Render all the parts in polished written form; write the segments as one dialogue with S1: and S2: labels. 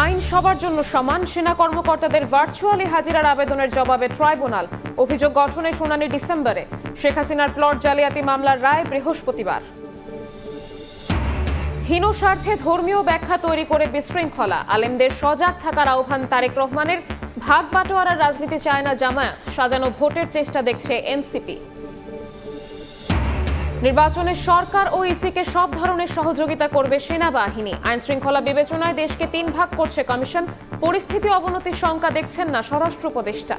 S1: আইন সবার জন্য সমান, সেনা কর্মকর্তাদের ভার্চুয়ালি হাজিরার আবেদনের জবাবে ট্রাইব্যুনাল। অভিযোগ গঠনের শুনানি ডিসেম্বরে। শেখ হাসিনার প্লট জালিয়াতি মামলার রায় বৃহস্পতিবার। হীন স্বার্থে ধর্মীয় ব্যাখ্যা তৈরি করে বিশৃঙ্খলা, আলেমদের সজাগ থাকার আহ্বান তারেক রহমানের। ভাগ বাটোয়ারার রাজনীতি চায় না জামায়াত, সাজানো ভোটের চেষ্টা দেখছে এনসিপি। নির্বাচনে সরকার ও ইসিকে সব ধরনের সহযোগিতা করবে সেনাবাহিনী। আইন শৃঙ্খলা বিবেচনায় দেশকে 3 ভাগ করছে কমিশন। পরিস্থিতি অবনতির শঙ্কা দেখছেন না স্বরাষ্ট্র উপদেষ্টা।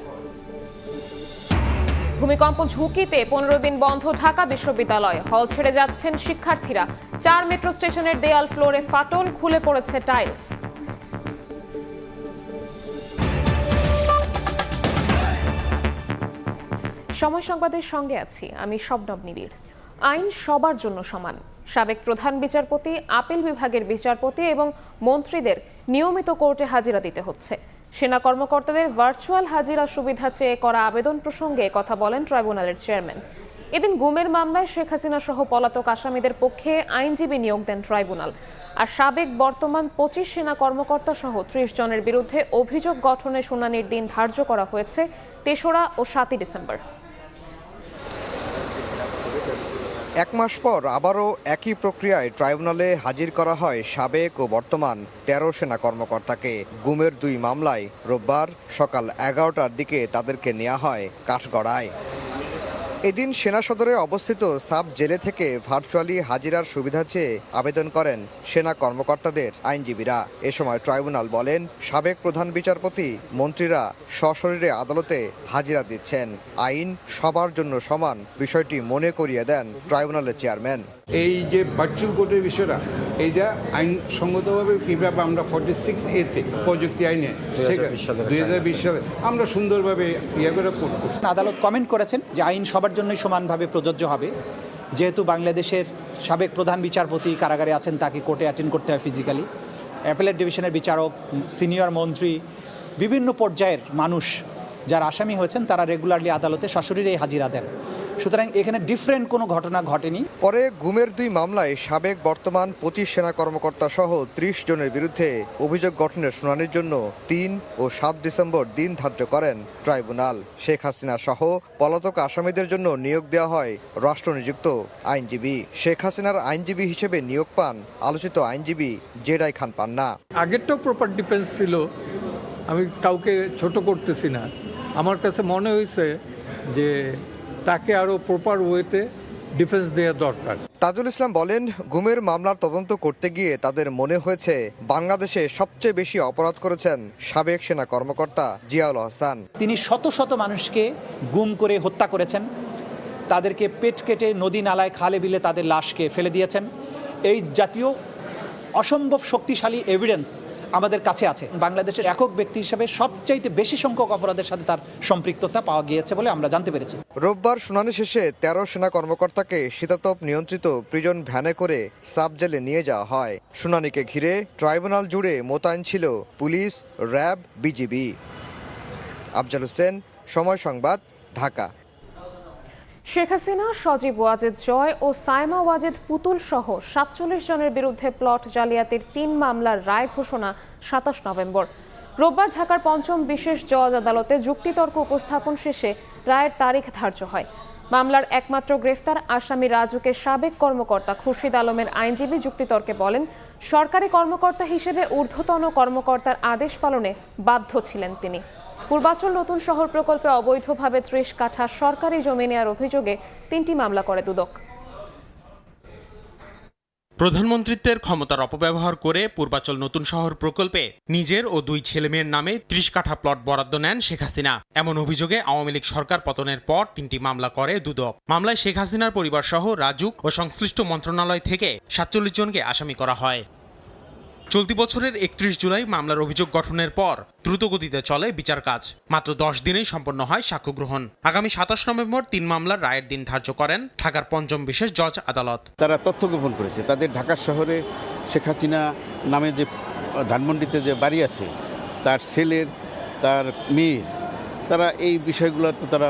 S1: ভূমিকম্প ঝুঁকিতে 15 দিন বন্ধ ঢাকা বিশ্ববিদ্যালয়। হল ছেড়ে যাচ্ছেন শিক্ষার্থীরা। 4 মেট্রো স্টেশনের দেয়াল ফ্লোরে ফাটল, খুলে পড়েছে টাইলস। সময় সংবাদের সঙ্গে আছি আমি শবনম নিবিড়। আইন সবার জন্য সমান। সাবেক প্রধান বিচারপতি, আপিল বিভাগের বিচারপতি এবং মন্ত্রীদের নিয়মিত কোর্টে হাজিরা দিতে হচ্ছে। সেনা কর্মকর্তাদের ভার্চুয়াল হাজিরা সুবিধা চেয়ে করা আবেদন প্রসঙ্গে কথা বলেন ট্রাইব্যুনালের চেয়ারম্যান। এদিন গুমের মামলায় শেখ হাসিনা সহ পলাতক আসামিদের পক্ষে আইনজীবী নিয়োগ দেন ট্রাইব্যুনাল। আর সাবেক বর্তমান 25 সেনা কর্মকর্তা সহ 30 জনের বিরুদ্ধে অভিযোগ গঠনের শুনানির দিন ধার্য করা হয়েছে 3রা ও 7ই ডিসেম্বর।
S2: 1 মাস পর আবারও একই প্রক্রিয়ায় ট্রাইব্যুনালে হাজির করা হয় সাবেক ও বর্তমান 13 সেনা কর্মকর্তাকে। গুমের 2 মামলায় রোববার সকাল 11টার দিকে তাদেরকে নেওয়া হয় কাঠগড়ায়। এদিন সেনা সদরে অবস্থিত সাব জেলে থেকে ভার্চুয়ালি হাজিরার সুবিধা চেয়ে আবেদন করেন সেনা কর্মকর্তাদের আইনজীবীরা। এ সময় ট্রাইব্যুনাল বলেন, সাবেক প্রধান বিচারপতি, মন্ত্রীরা সশরীরে আদালতে হাজিরা দিচ্ছেন। আইন সবার জন্য সমান বিষয়টি মনে করিয়ে দেন ট্রাইব্যুনালের চেয়ারম্যান।
S3: এই যে ভার্চুয়াল কোর্টের বিষয়টা, এইটা আইনসঙ্গতভাবে কীভাবে আমরা 46A-তে প্রযুক্তি আইনে 2020 সালে আমরা সুন্দরভাবে করে কোর্ট করছি।
S4: আদালত কমেন্ট করেছেন যে আইন সবার জন্যই সমানভাবে প্রযোজ্য হবে। যেহেতু বাংলাদেশের সাবেক প্রধান বিচারপতি কারাগারে আছেন, তাকে কোর্টে অ্যাটেন্ড করতে হয় ফিজিক্যালি। অ্যাপেলেট ডিভিশনের বিচারক, সিনিয়র মন্ত্রী, বিভিন্ন পর্যায়ের মানুষ যারা আসামি হয়েছেন তারা রেগুলারলি আদালতে সশরীরে হাজিরা দেন। সুতরাং এখানে ডিফারেন্ট কোনো ঘটনা ঘটেনি।
S2: পরে গুমের 2 মামলায় সাবেক বর্তমান 25 সেনা কর্মকর্তা সহ 30 জনের বিরুদ্ধে অভিযোগ গঠনের শুনানির জন্য 3 ও 7 ডিসেম্বর দিন ধার্য করেন ট্রাইব্যুনাল। শেখ হাসিনা সহ পলাতক আসামিদের জন্য নিয়োগ দেওয়া হয় রাষ্ট্রনিযুক্ত আইনজীবী। শেখ হাসিনার আইনজীবী হিসেবে নিয়োগ পান আলোচিত আইনজীবী জেডাই খান পান্না।
S5: আগেরটাও প্রপার ডিফেন্স ছিল, আমি কাউকে ছোট করতেছি না। আমার কাছে মনে হয়েছে যে তাকে আরও প্রপার ওয়েতে ডিফেন্স দেওয়া দরকার।
S2: তাজুল ইসলাম বলেন, গুমের মামলার তদন্ত করতে গিয়ে তাদের মনে হয়েছে বাংলাদেশে সবচেয়ে বেশি অপরাধ করেছেন সাবেক সেনা কর্মকর্তা জিয়াউল হাসান।
S4: তিনি শত শত মানুষকে গুম করে হত্যা করেছেন, তাদেরকে পেট কেটে নদী নালায় খালে বিলে তাদের লাশকে ফেলে দিয়েছেন। এই জাতীয় অসম্ভব শক্তিশালী এভিডেন্স আমাদের কাছে আছে। বাংলাদেশের একক ব্যক্তি হিসেবে সবচাইতে বেশি সংখ্যক অপরাধের সাথে তার সম্পৃক্ততা পাওয়া গিয়েছে বলে আমরা জানতে পেরেছি।
S2: রোববার শুনানি শেষে 13 সেনা কর্মকর্তাকে শীতাতপ নিয়ন্ত্রিত প্রিজন ভ্যানে করে সাব জেলে নিয়ে যাওয়া হয়। শুনানিকে ঘিরে ট্রাইব্যুনাল জুড়ে মোতায়েন ছিল police, RAB, BGB. Afzal Hossain, সময় সংবাদ, ঢাকা।
S1: শেখ হাসিনা, সজীব ওয়াজেদ জয় ও সাইমা ওয়াজেদ পুতুল সহ 47 জনের বিরুদ্ধে প্লট জালিয়াতির 3 মামলার রায় ঘোষণা 27 নভেম্বর। রোববার ঢাকার 5ম বিশেষ জজ আদালতে যুক্তিতর্ক উপস্থাপন শেষে রায়ের তারিখ ধার্য হয়। মামলার একমাত্র গ্রেফতার আসামি রাজুকের সাবেক কর্মকর্তা খুরশিদ আলমের আইনজীবী যুক্তিতর্কে বলেন, সরকারি কর্মকর্তা হিসেবে ঊর্ধ্বতন কর্মকর্তার আদেশ পালনে বাধ্য ছিলেন তিনি। পূর্বাচল নতুন শহর প্রকল্পে অবৈধভাবে 30 কাঠা সরকারি জমি নেওয়ার অভিযোগে 3টি মামলা করে দুদক।
S6: প্রধানমন্ত্রীত্বের ক্ষমতার অপব্যবহার করে পূর্বাচল নতুন শহর প্রকল্পে নিজের ও 2 ছেলেমেয়ের নামে 30 কাঠা প্লট বরাদ্দ নেন শেখ হাসিনা। এমন অভিযোগে আওয়ামী লীগ সরকার পতনের পর 3টি মামলা করে দুদক। মামলায় শেখ হাসিনার পরিবার সহ রাজুক ও সংশ্লিষ্ট মন্ত্রণালয় থেকে 47 জনকে আসামি করা হয়। চলতি বছরের 31 জুলাই মামলার অভিযোগ গঠনের পর দ্রুতগতিতে চলে বিচার কাজ। মাত্র 10 দিনেই সম্পন্ন হয় সাক্ষ্য গ্রহণ। আগামী 27 নভেম্বর 3 মামলার রায়ের দিন ধার্য করেন ঢাকার 5ম বিশেষ জজ আদালত।
S7: তারা তথ্য গোপন করেছে, তাদের ঢাকা শহরে শেখ হাসিনা নামে যে ধানমন্ডিতে যে বাড়ি আছে, তার ছেলের, তার মেয়ের, তারা এই বিষয়গুলোতে তারা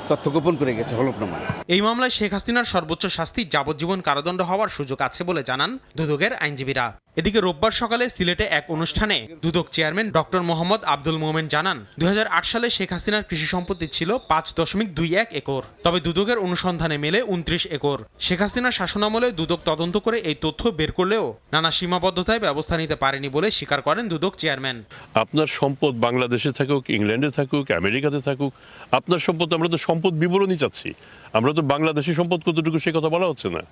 S7: তথ্য গোপন করে গেছে হলফনামায়।
S6: এই মামলায় শেখ হাসিনার সর্বোচ্চ শাস্তি যাবজ্জীবন কারাদণ্ড হওয়ার সুযোগ আছে বলে জানান দুদকের আইনজীবীরা। এদিকে রোববার সকালে সিলেটে এক অনুষ্ঠানে দুদক চেয়ারম্যান ডক্টর মোহাম্মদ আব্দুল মোমেন জানান 2008 সালে শেখ হাসিনার কৃষি সম্পত্তি ছিল 5.21 একর, তবে দুদকের অনুসন্ধানে মেলে 29 একর। শেখ হাসিনার শাসনামলে দুদক তদন্ত করে এই তথ্য বের করলেও নানা সীমাবদ্ধতায় ব্যবস্থা নিতে পারেনি বলে স্বীকার করেন দুদক চেয়ারম্যান।
S8: আপনার সম্পদ বাংলাদেশে থাকুক, ইংল্যান্ডে থাকুক, আমেরিকাতে থাকুক, আপনার সম্পদ, আমরা তো সম্পদ বিবরণী চাচ্ছি। আমরা তো বাংলাদেশি সম্পদ কতটুকু সে কথা বলা হচ্ছে না।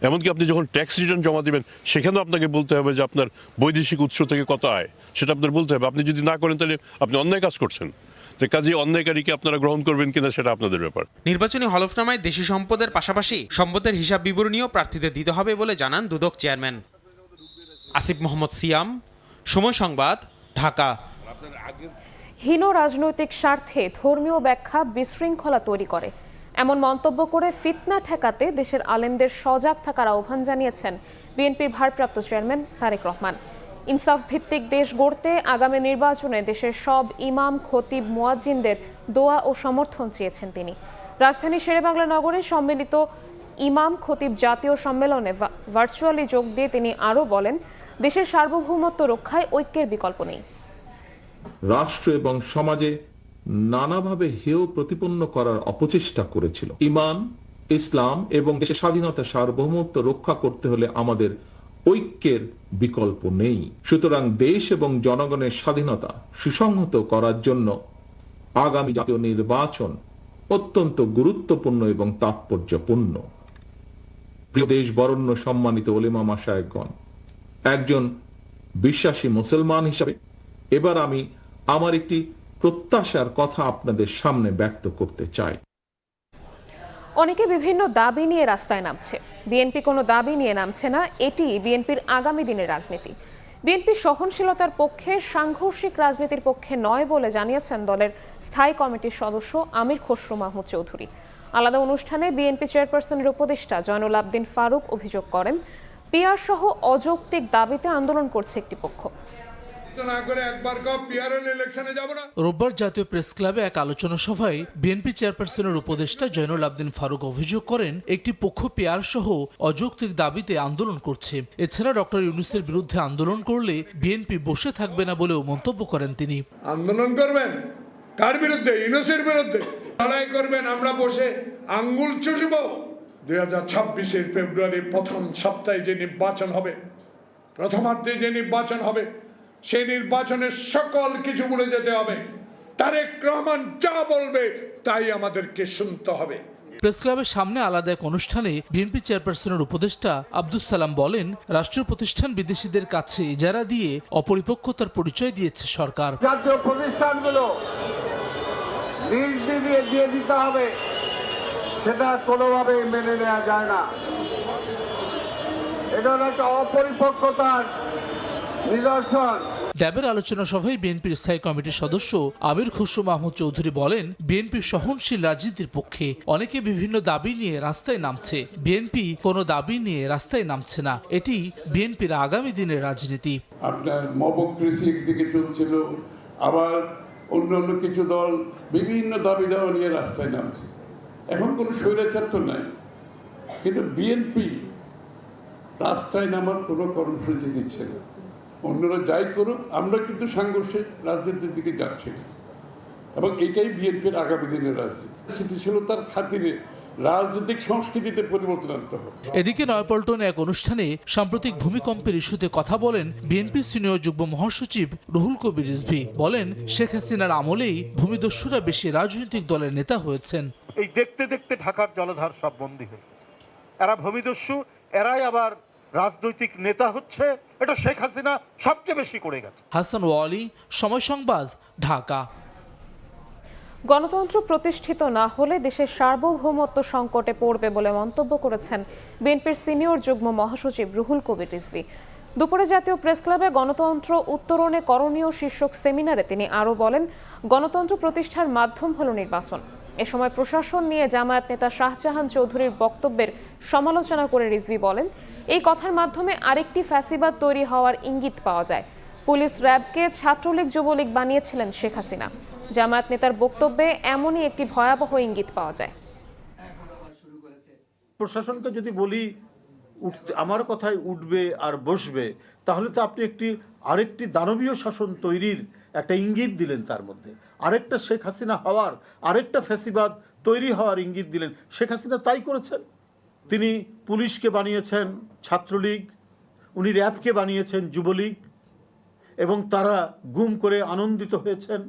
S8: এমনকি আপনি যখন ট্যাক্স রিটার্ন জমা দিবেন সেখানেও আপনাকে বলতে হবে যে আপনার বৈদেশিক উৎস থেকে কত আয়, সেটা আপনার বলতে হবে। আপনি যদি না করেন তাহলে আপনি অন্যায় কাজ করছেন। তো কাজে অন্যায়কারীকে আপনারা গ্রহণ করবেন কিনা সেটা আপনাদের ব্যাপার।
S6: নির্বাচনী হলফনামায় দেশি সম্পদের পাশাপাশি সম্পদের হিসাব বিবরণীও প্রার্থীদের দিতে হবে বলে জানান দুদক চেয়ারম্যান। আসিফ মোহাম্মদ সিয়াম, সময় সংবাদ, ঢাকা।
S1: হীন রাজনৈতিক স্বার্থে ধর্মীয় ব্যাখ্যা বিশৃঙ্খলা তৈরি করে এমন মন্তব্য করে ফিতনা ঠেকাতে দেশের আলেমদের সজাগ থাকার আহ্বান জানিয়েছেন বিএনপির ভারপ্রাপ্ত চেয়ারম্যান তারেক রহমান। ইনসাফ ভিত্তিক দেশ গড়তে আগামী নির্বাচনে দেশের সব ইমাম, খতিব, মুয়াজ্জিনদের দোয়া ও সমর্থন চেয়েছেন তিনি। রাজধানীর শেরেবাংলা নগরে সম্মিলিত ইমাম খতিব জাতীয় সম্মেলনে ভার্চুয়ালি যোগ দিয়ে তিনি আরও বলেন, দেশের সার্বভৌমত্ব রক্ষায় ঐক্যের বিকল্প নেই।
S9: রাষ্ট্র এবং সমাজে নানাভাবে হেয় প্রতিপন্ন করার অপচেষ্টা করেছিল। ঈমান, ইসলাম এবং দেশের স্বাধীনতা সার্বভৌমত্ব রক্ষা করতে হলে আমাদের ঐক্যের বিকল্প নেই। সুতরাং দেশ এবং জনগণের স্বাধীনতা সুসংহত করার জন্য আগামী জাতীয় নির্বাচন অত্যন্ত গুরুত্বপূর্ণ এবং তাৎপর্যপূর্ণ। প্রিয় দেশ বরেণ্য সম্মানিত ওলেমা মাশায়েখগণ, একজন বিশ্বাসী মুসলমান হিসাবে এবার আমি আমার একটি প্রত্যাশার কথা আপনাদের সামনে ব্যক্ত করতে চাই।
S1: অনেকে বিভিন্ন দাবি নিয়ে রাস্তায় নামছে। বিএনপি কোনো দাবি নিয়ে নামছে না, এটি বিএনপির আগামী দিনের রাজনীতি। বিএনপি সহনশীলতার পক্ষে, সাংঘর্ষিক রাজনীতির পক্ষে নয় বলে জানিয়েছেন দলের স্থায়ী কমিটির সদস্য আমির খসরু মাহমুদ চৌধুরী। আলাদা অনুষ্ঠানে বিএনপি চেয়ারপারসনের উপদেষ্টা জয়নুল আবদিন ফারুক অভিযোগ করেন, পিআর সহ অযৌক্তিক দাবিতে আন্দোলন করছে একটি পক্ষ।
S10: রোববার জাতীয় প্রেস ক্লাবে এক আলোচনা সভায় বিএনপি চেয়ারপারসনের উপদেষ্টা জয়নুল আবদিন ফারুক অভিযোগ করেন, একটি পক্ষ পিআর সহ অযৌক্তিক দাবিতে আন্দোলন করছে। এছাড়া ডক্টর ইউনূসের বিরুদ্ধে আন্দোলন করলে বিএনপি বসে থাকবে না বলেও মন্তব্য করেন তিনি।
S11: আন্দোলন করবেন কার বিরুদ্ধে? ইউনূসের বিরুদ্ধে লড়াই করবেন, আমরা বসে আঙ্গুল চুষব। 2026 ফেব্রুয়ারি প্রথম সপ্তাহে যে নির্বাচন হবে, প্রথমার্ধে যে নির্বাচন হবে, সেই নির্বাচনের সকল কিছু ভুলে যেতে হবে। তারেক রহমান যা বলবে তাই আমাদেরকে শুনতে হবে।
S10: প্রেস ক্লাবের সামনে আলাদা এক অনুষ্ঠানে বিএনপি চেয়ারপারসনের উপদেষ্টা আব্দুস সালাম বলেন, রাষ্ট্রীয় প্রতিষ্ঠান বিদেশিদের কাছে ইজারা দিয়ে অপরিপক্কতার পরিচয় দিয়েছে সরকার।
S12: জাতীয় প্রতিষ্ঠানগুলো ঋণ দিয়ে দিতে হবে, সেটা কোনোভাবে মেনে নেওয়া যায় না। এটা হলো একটা অপরিপক্কতার নিদর্শন।
S10: ড্যাবের আলোচনা সভায় বিএনপির স্থায়ী কমিটির সদস্য আমির খসরু মাহমুদ চৌধুরী বলেন, বিএনপি সহনশীল রাজনীতির পক্ষে। অনেকে বিভিন্ন দাবি নিয়ে রাস্তায় নামছে, বিএনপি কোনো দাবি নিয়ে রাস্তায় নামছে না, এটি বিএনপির আগামী দিনের রাজনীতি।
S11: আপনার মবক্রেসির দিকে চলছিল, আবার অন্যান্য কিছু দল বিভিন্ন দাবি দাওয়া নিয়ে রাস্তায় নামছে। এখন কোনো স্বৈরাচার তো নাই, কিন্তু বিএনপি রাস্তায় নামার কোনো কর্মসূচি দিচ্ছে না। অন্যরা যাই করুক, আমরা কিন্তু সাংঘর্ষিক রাজনীতির দিকে যাচ্ছি না, এবং এটাই বিএনপির আগামী দিনের রাজনীতি। স্থিতিশীলতার খাতিরে রাজনৈতিক সংস্কৃতিতে পরিবর্তন আনতে হবে।
S10: এদিকে নয়াপল্টনে এক অনুষ্ঠানে সাম্প্রতিক ভূমিকম্পের ইস্যুতে কথা বলেন বিএনপির সিনিয়র যুগ্ম মহাসচিব রুহুল কবির রিজভী। বলেন, শেখ হাসিনার আমলেই ভূমিদস্যুরা বেশি রাজনৈতিক দলের নেতা হয়েছেন।
S13: এই দেখতে দেখতে ঢাকার জলধার সব বন্দী হয়ে, এরা ভূমিদস্যু, এরাই আবার রাজনৈতিক নেতা হচ্ছে। এটা শেখ হাসিনা সবচেয়ে বেশি করে গেছে।
S10: হাসান ওয়ালি, সময় সংবাদ, ঢাকা।
S1: গণতন্ত্র প্রতিষ্ঠিত না হলে দেশের সার্বভৌমত্ব সংকটে পড়বে বলে মন্তব্য করেছেন বিএনপির সিনিয়র যুগ্ম মহাসচিব রুহুল কবির রিজভী। দুপুরে জাতীয় প্রেস ক্লাবে গণতন্ত্র উত্তরণে করণীয় শীর্ষক সেমিনারে তিনি আরও বলেন, গণতন্ত্র প্রতিষ্ঠার মাধ্যম হলো নির্বাচন। এ সময় প্রশাসন নিয়ে জামায়াত নেতা শাহজাহান চৌধুরীর বক্তব্যের সমালোচনা করে রিজভী বলেন, এই কথার মাধ্যমে আরেকটি ফ্যাসিবাদ তৈরি হওয়ার ইঙ্গিত পাওয়া যায়। পুলিশ র্যাবকে ছাত্রলীগ যুবলীগ বানিয়েছিলেন শেখ হাসিনা। জামায়াত নেতার বক্তব্যে এমনই একটি ভয়াবহ ইঙ্গিত পাওয়া যায়।
S14: প্রশাসনকে যদি বলি
S13: আমার কথায় উঠবে আর বসবে, তাহলে তো আপনি আরেকটি দানবীয় শাসন তৈরির একটা ইঙ্গিত দিলেন, তার মধ্যে আরেকটা শেখ হাসিনা হওয়ার, আরেকটা ফ্যাসিবাদ তৈরি হওয়ার ইঙ্গিত দিলেন। শেখ হাসিনা তাই করেছেন। তিনি পুলিশকে বানিয়েছেন ছাত্রলীগ, উনি র্যাবকে বানিয়েছেন যুবলীগ, এবং তারা গুম করে আনন্দিত হয়েছেন।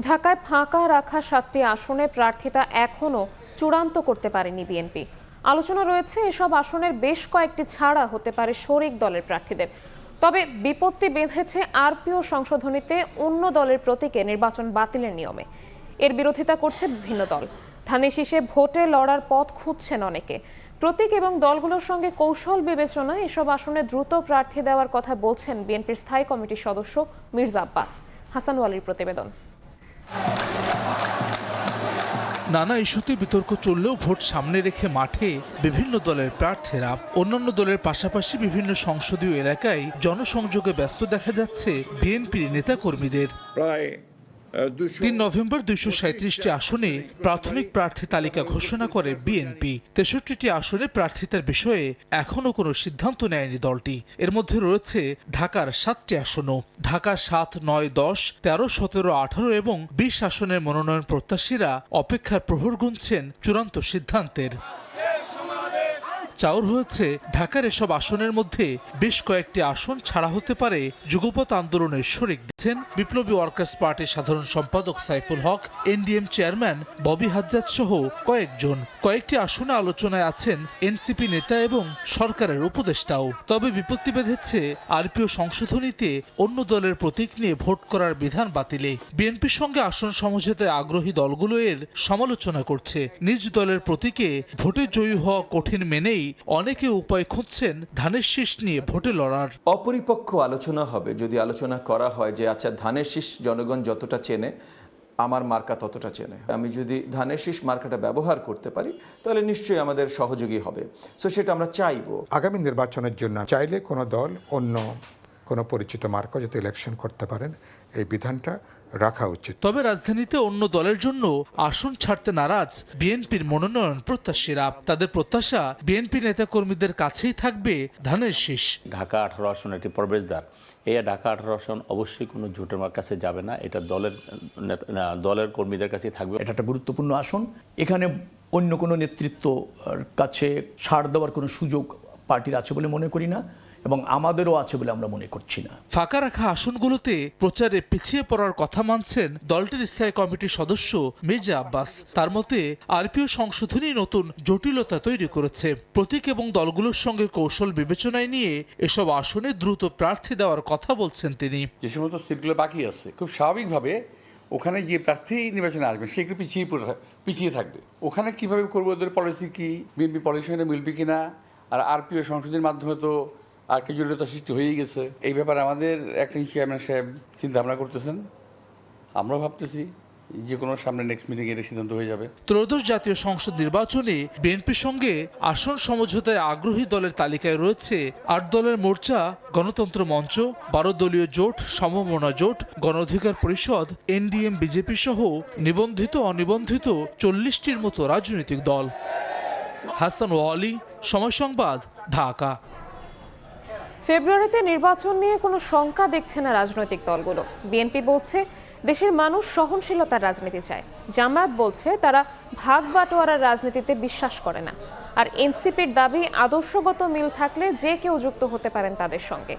S1: ঢাকায় ফাঁকা রাখা 7টি আসনে প্রার্থিতা এখনও চূড়ান্ত করতে পারেনি বিএনপি। আলোচনা রয়েছে এসব আসনের বেশ কয়েকটি ছাড়া হতে পারে শরিক দলের প্রার্থীদের। তবে বিপত্তি বেঁধেছে আরপিও সংশোধনীতে অন্য দলের প্রতীকে নির্বাচন বাতিলের নিয়মে। এর বিরোধিতা করছে বিভিন্ন দল। ধানের শীষে ভোটে লড়ার পথ খুঁজছেন অনেকে। প্রতীক এবং দলগুলোর সঙ্গে কৌশল বিবেচনায় এসব আসনে দ্রুত প্রার্থী দেওয়ার কথা বলছেন বিএনপির স্থায়ী কমিটির সদস্য মির্জা আব্বাস। হাসান ওয়ালির প্রতিবেদন।
S10: নানা ইস্যুতে বিতর্ক চললেও ভোট সামনে রেখে মাঠে বিভিন্ন দলের প্রার্থীরা। অন্যান্য দলের পাশাপাশি বিভিন্ন সংসদীয় এলাকায় জনসংযোগে ব্যস্ত দেখা যাচ্ছে বিএনপির নেতাকর্মীদের।
S11: প্রায়
S10: 3 নভেম্বর 237টি আসনে প্রাথমিক প্রার্থী তালিকা ঘোষণা করে বিএনপি। 63টি আসনে প্রার্থিতার বিষয়ে এখনও কোনো সিদ্ধান্ত নেয়নি দলটি। এর মধ্যে রয়েছে ঢাকার 7টি আসনও। ঢাকা 7, 9, 10, 13, 17, 18 এবং 20 আসনের মনোনয়ন প্রত্যাশীরা অপেক্ষার প্রহর গুনছেন চূড়ান্ত সিদ্ধান্তের। চাউর হয়েছে ঢাকার এসব আসনের মধ্যে বেশ কয়েকটি আসন ছাড়া হতে পারে যুগপৎ আন্দোলনের শরিক দিচ্ছেন বিপ্লবী ওয়ার্কার্স পার্টির সাধারণ সম্পাদক সাইফুল হক, এনডিএম চেয়ারম্যান ববি হাজ্জাজ সহ কয়েকজন। কয়েকটি আসনে আলোচনায় আছেন এনসিপি নেতা এবং সরকারের উপদেষ্টাও। তবে বিপত্তি বেঁধেছে আরপিও সংশোধনীতে অন্য দলের প্রতীক নিয়ে ভোট করার বিধান বাতিলে। বিএনপির সঙ্গে আসন সমঝোতায় আগ্রহী দলগুলো এর সমালোচনা করছে। নিজ দলের প্রতীকে ভোটে জয়ী হওয়া কঠিন মেনেই অনেকে উপায় খুঁজছেন ধানের শীষ নিয়ে ভোটে লড়ার।
S14: অপরিপক্ষ আলোচনা হবে যদি আলোচনা করা হয় যে আচ্ছা ধানের শীষ জনগণ যতটা চেনে আমার মার্কা ততটা চেনে, আমি যদি ধানের শীষ মার্কাটা ব্যবহার করতে পারি তাহলে নিশ্চয়ই আমাদের সহযোগী হবে। সো সেটা আমরা চাইবো।
S15: আগামী নির্বাচনের জন্য চাইলে কোনো দল অন্য কোনো পরিচিত মার্কা যাতে ইলেকশন করতে পারেন এই বিধানটা রাখা উচিত।
S10: তবে রাজধানীতে অন্য দলের জন্য আসন ছাড়তে নারাজ বিএনপির মনোনয়ন প্রত্যাশীরা। তাদের প্রত্যাশা বিএনপি নেতাকর্মীদের কাছেই থাকবে ধানের শীষ।
S16: ঢাকা 18 আসন একটি প্রবেশদ্বার। এই ঢাকা 18 আসন অবশ্যই কোনো জোটের কাছে যাবে না, এটা দলের কর্মীদের কাছেই থাকবে।
S17: এটা একটা গুরুত্বপূর্ণ আসন। এখানে অন্য কোনো নেতৃত্ব কাছে ছাড় দেওয়ার কোনো সুযোগ পার্টির আছে বলে মনে করি না, এবং আমাদেরও আছে বলে আমরা মনে করছি না।
S10: ফাঁকা রাখা আসনগুলোতে প্রচারে পিছিয়ে পড়ার কথা মানছেন দলটির স্থায়ী কমিটির সদস্য মির্জা আব্বাস। তার মতে আরপিও সংশোধনী নতুন জটিলতা তৈরি করেছে। প্রতীক এবং দলগুলোর সঙ্গে কৌশল বিবেচনায় নিয়ে এসব আসনে দ্রুত প্রার্থী দেওয়ার কথা বলছেন তিনি।
S18: যে সমস্ত সিটগুলো বাকি আছে খুব স্বাভাবিকভাবে ওখানে যে প্রার্থী নির্বাচনে আসবেন সে একটু পিছিয়ে থাকবে। ওখানে কিভাবে করবো, ওদের পলিসি কি, বিএনপি পলিসির সঙ্গে মিলবে কিনা। আর আরপিও সংশোধনীর মাধ্যমে তো আর কি জটিলতা সৃষ্টি হয়েই গেছে। এই ব্যাপারে আমাদের অ্যাক্টিং চেয়ারম্যান সাহেব চিন্তা ভাবনা করতেছেন, আমরাও ভাবতেছি যে কোনো সামনে নেক্সট মিটিং এর সিদ্ধান্ত হয়ে যাবে।
S10: ত্রয়োদশ জাতীয় সংসদ নির্বাচনে বিএনপির সঙ্গে আসন সমঝোতায় আগ্রহী দলের তালিকায় রয়েছে 8 দলের মোর্চা, গণতন্ত্র মঞ্চ, 12 দলীয় জোট, সমমনা জোট, গণ অধিকার পরিষদ, এনডিএম, বিজেপি সহ নিবন্ধিত অনিবন্ধিত 40টির মতো রাজনৈতিক দল। হাসান ওয়ালি, সময় সংবাদ, ঢাকা।
S1: ফেব্রুয়ারিতে নির্বাচন নিয়ে কোনো শঙ্কা দেখছে না রাজনৈতিক দলগুলো। বিএনপি বলছে দেশের মানুষ সহনশীলতার রাজনীতি চায়। জামায়াত বলছে তারা ভাগ বাটোয়ারার রাজনীতিতে বিশ্বাস করে না। আর এনসিপির দাবি আদর্শগত মিল থাকলে যে কেউ যুক্ত হতে পারেন তাদের সঙ্গে।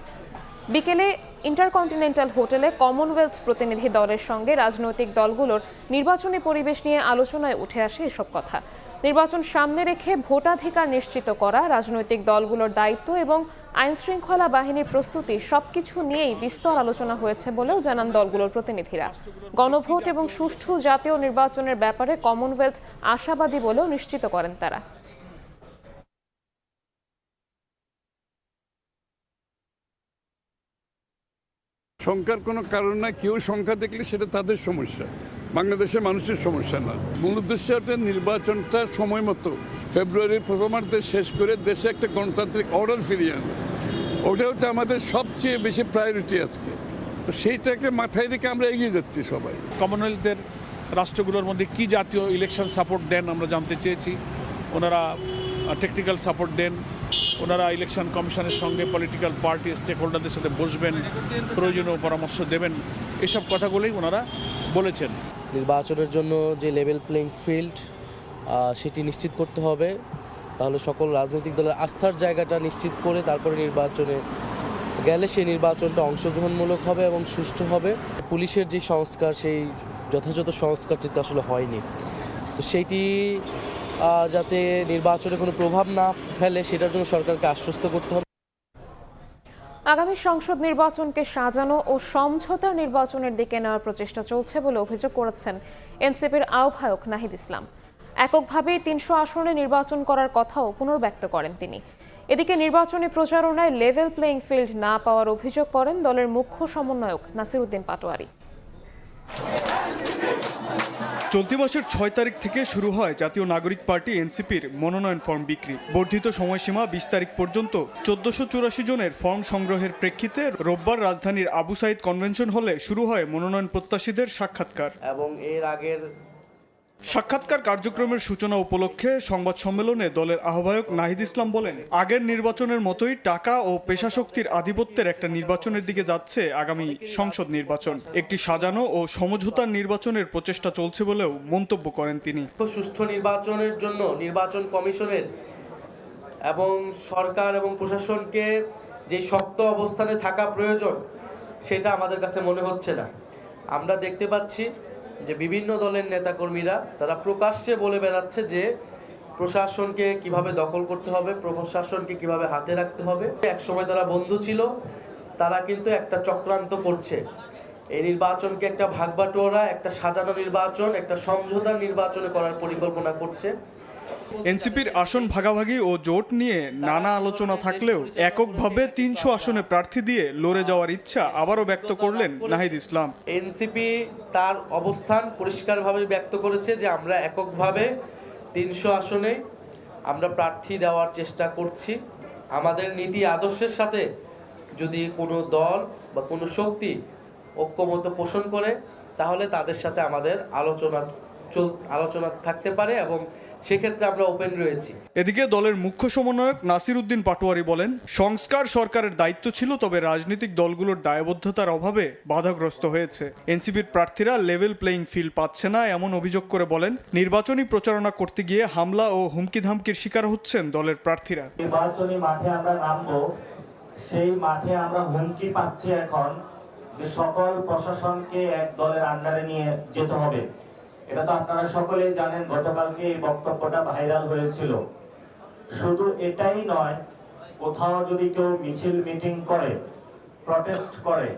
S1: বিকেলে ইন্টারকন্টিনেন্টাল হোটেলে কমনওয়েলথ প্রতিনিধি দলের সঙ্গে রাজনৈতিক দলগুলোর নির্বাচনী পরিবেশ নিয়ে আলোচনায় উঠে আসে এসব কথা। নির্বাচন সামনে রেখে ভোটাধিকার নিশ্চিত করা, রাজনৈতিক দলগুলোর দায়িত্ব এবং আইনশৃঙ্খলা বাহিনীর প্রস্তুতি সবকিছু নিয়েই বিস্তর আলোচনা হয়েছে বলেও জানান দলগুলোর প্রতিনিধিরা। গণভোট এবং সুষ্ঠু জাতীয় নির্বাচনের ব্যাপারে কমনওয়েলথ আশাবাদী বলেও নিশ্চিত করেন তারা।
S11: শঙ্কার কোনো কারণ নাই। কেউ শঙ্কা দেখলে সেটা তাদের সমস্যা, বাংলাদেশের মানুষের সমস্যা না। মূল উদ্দেশ্য নির্বাচনটা সময় মতো ফেব্রুয়ারির প্রথমার্ধে শেষ করে দেশে একটা গণতান্ত্রিক অর্ডার ফিরিয়ে আনা, ওটা হচ্ছে আমাদের সবচেয়ে বেশি প্রায়োরিটি আজকে। তো সেইটাকে মাথায় রেখে আমরা এগিয়ে যাচ্ছি সবাই।
S19: কমনওয়েলথের রাষ্ট্রগুলোর মধ্যে কি জাতীয় ইলেকশন সাপোর্ট দেন আমরা জানতে চেয়েছি। ওনারা টেকনিক্যাল সাপোর্ট দেন, ওনারা ইলেকশন কমিশনের সঙ্গে পলিটিক্যাল পার্টি স্টেক হোল্ডারদের সাথে বসবেন, প্রয়োজনীয় পরামর্শ দেবেন, এসব কথাগুলোই ওনারা বলেছেন।
S20: নির্বাচনের জন্য যে লেভেল প্লেইং ফিল্ড সেটি নিশ্চিত করতে হবে, তাহলে সকল রাজনৈতিক দলের আস্থার জায়গাটা নিশ্চিত করে তারপরে নির্বাচনে গেলে সেই নির্বাচনটা অংশগ্রহণমূলক হবে এবং সুষ্ঠু হবে। পুলিশের যে সংস্কার, সেই যথাযথ সংস্কারটি তো আসলে হয়নি, তো সেইটি যাতে নির্বাচনে কোনো প্রভাব না ফেলে সেটার জন্য সরকারকে আশ্বস্ত করতে হবে।
S1: আগামী সংসদ নির্বাচনকে সাজানো ও সমঝোতার নির্বাচনের দিকে নেওয়ার প্রচেষ্টা চলছে বলে অভিযোগ করেছেন এনসিপির আহ্বায়ক নাহিদ ইসলাম। এককভাবে 300 আসনে নির্বাচন করার কথাও পুনর্ব্যক্ত করেন তিনি। এদিকে নির্বাচনী প্রচারণায় লেভেল প্লেইং ফিল্ড না পাওয়ার অভিযোগ করেন দলের মুখ্য সমন্বয়ক নাসিরউদ্দিন পাটোয়ারি।
S21: চলতি মাসের 6 তারিখ থেকে শুরু হয় জাতীয় নাগরিক পার্টি এনসিপির মনোনয়ন ফর্ম বিক্রি। বর্ধিত সময়সীমা 20 তারিখ পর্যন্ত 1484 জনের ফর্ম সংগ্রহের প্রেক্ষিতে রোববার রাজধানীর আবু সাইদ কনভেনশন হলে শুরু হয় মনোনয়ন প্রত্যাশীদের সাক্ষাৎকার।
S20: এবং এর আগের
S21: সাক্ষাৎকার কার্যক্রমের সূচনা উপলক্ষে সংবাদ সম্মেলনে দলের আহ্বায়ক নাহিদ ইসলাম বলেন, আগের নির্বাচনের মতোই টাকা ও পেশাশক্তির আধিপত্যের একটা নির্বাচনের দিকে যাচ্ছে আগামী সংসদ নির্বাচন। একটি সাজানো ও সমঝোতার নির্বাচনের প্রচেষ্টা চলছে বলেও মন্তব্য করেন তিনি।
S20: সুষ্ঠু নির্বাচনের জন্য নির্বাচন কমিশনের এবং সরকার এবং প্রশাসনকে যে শক্ত অবস্থানে থাকা প্রয়োজন সেটা আমাদের কাছে মনে হচ্ছে না। আমরা দেখতে পাচ্ছি যে বিভিন্ন দলের নেতাকর্মীরা তারা প্রকাশ্যে বলে বেড়াচ্ছে যে প্রশাসনকে কিভাবে দখল করতে হবে, প্রশাসনকে কিভাবে হাতে রাখতে হবে। একসময় তারা বন্ধু ছিল, তারা কিন্তু একটা চক্রান্ত করছে। এই নির্বাচনকে একটা ভাগবাটোয়ারা, একটা সাজানো নির্বাচন, একটা সমঝোতার নির্বাচনে করার পরিকল্পনা করছে।
S21: এনসিপির আসন ভাগাভাগি ও জোট নিয়ে নানা আলোচনা থাকলেও এককভাবে 300 আসনে প্রার্থী দিয়ে লড়ে যাওয়ার ইচ্ছা আবারও ব্যক্ত করলেন নাহিদ ইসলাম।
S20: এনসিপি তার অবস্থান পরিষ্কারভাবে ব্যক্ত করেছে যে আমরা এককভাবে 300 আসনে আমরা প্রার্থী দেওয়ার চেষ্টা করছি। আমাদের নীতি আদর্শের সাথে যদি কোনো দল বা কোনো শক্তি ঐক্যমত্য পোষণ করে তাহলে তাদের সাথে আমাদের আলোচনা থাকতে পারে এবং সেক্ষেত্রে আমরা ওপেন রয়েছি।
S21: এদিকে দলের মুখ্য সমন্বয়ক নাসিরউদ্দিন পাটোয়ারি বলেন, সংস্কার সরকারের দায়িত্ব ছিল, তবে রাজনৈতিক দলগুলোর দায়বদ্ধতার অভাবে বাধাগ্রস্ত হয়েছে। এনসিপির প্রার্থীরা লেভেল প্লেইং ফিল্ড পাচ্ছে না এমন অভিযোগ করে বলেন, নির্বাচনী প্রচারণা করতে গিয়ে হামলা ও হুমকি ধামকির শিকার হচ্ছেন দলের প্রার্থীরা।
S22: নির্বাচনী মাঠে আমরা নামবো, সেই মাঠে আমরা হুমকি পাচ্ছি এখন যে সকল প্রশাসনকে এক দলের আন্ডারে নিয়ে যেতে হবে। এটা তো আপনারা সকলেই জানেন, গতকালকে এই বক্তব্যটা ভাইরাল হয়েছিল। শুধু এটাই নয়, কোথাও যদি কেউ মিছিল মিটিং করে, প্রটেস্ট করে,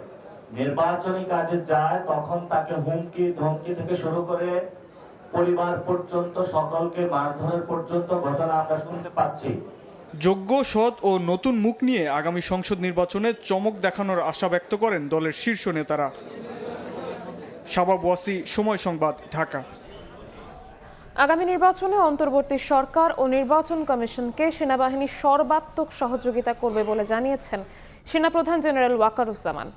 S22: নির্বাচনী কাজে যায়, তখন তাকে হুমকি ধমকি থেকে শুরু করে পরিবার পর্যন্ত সকলকে মারধরের পর্যন্ত ঘটনা আমরা শুনতে পাচ্ছি।
S21: যোগ্য, সৎ ও নতুন মুখ নিয়ে আগামী সংসদ নির্বাচনে চমক দেখানোর আশা ব্যক্ত করেন দলের শীর্ষ নেতারা। শাবাব ওয়াসি, সময় সংবাদ, ঢাকা।
S1: আগামী নির্বাচনে অন্তর্বর্তী সরকার ও নির্বাচন কমিশনকে সেনাবাহিনী সর্বাত্মক সহযোগিতা করবে বলে জানিয়েছেন সেনাপ্রধান জেনারেল ওয়াকারুজ্জামান।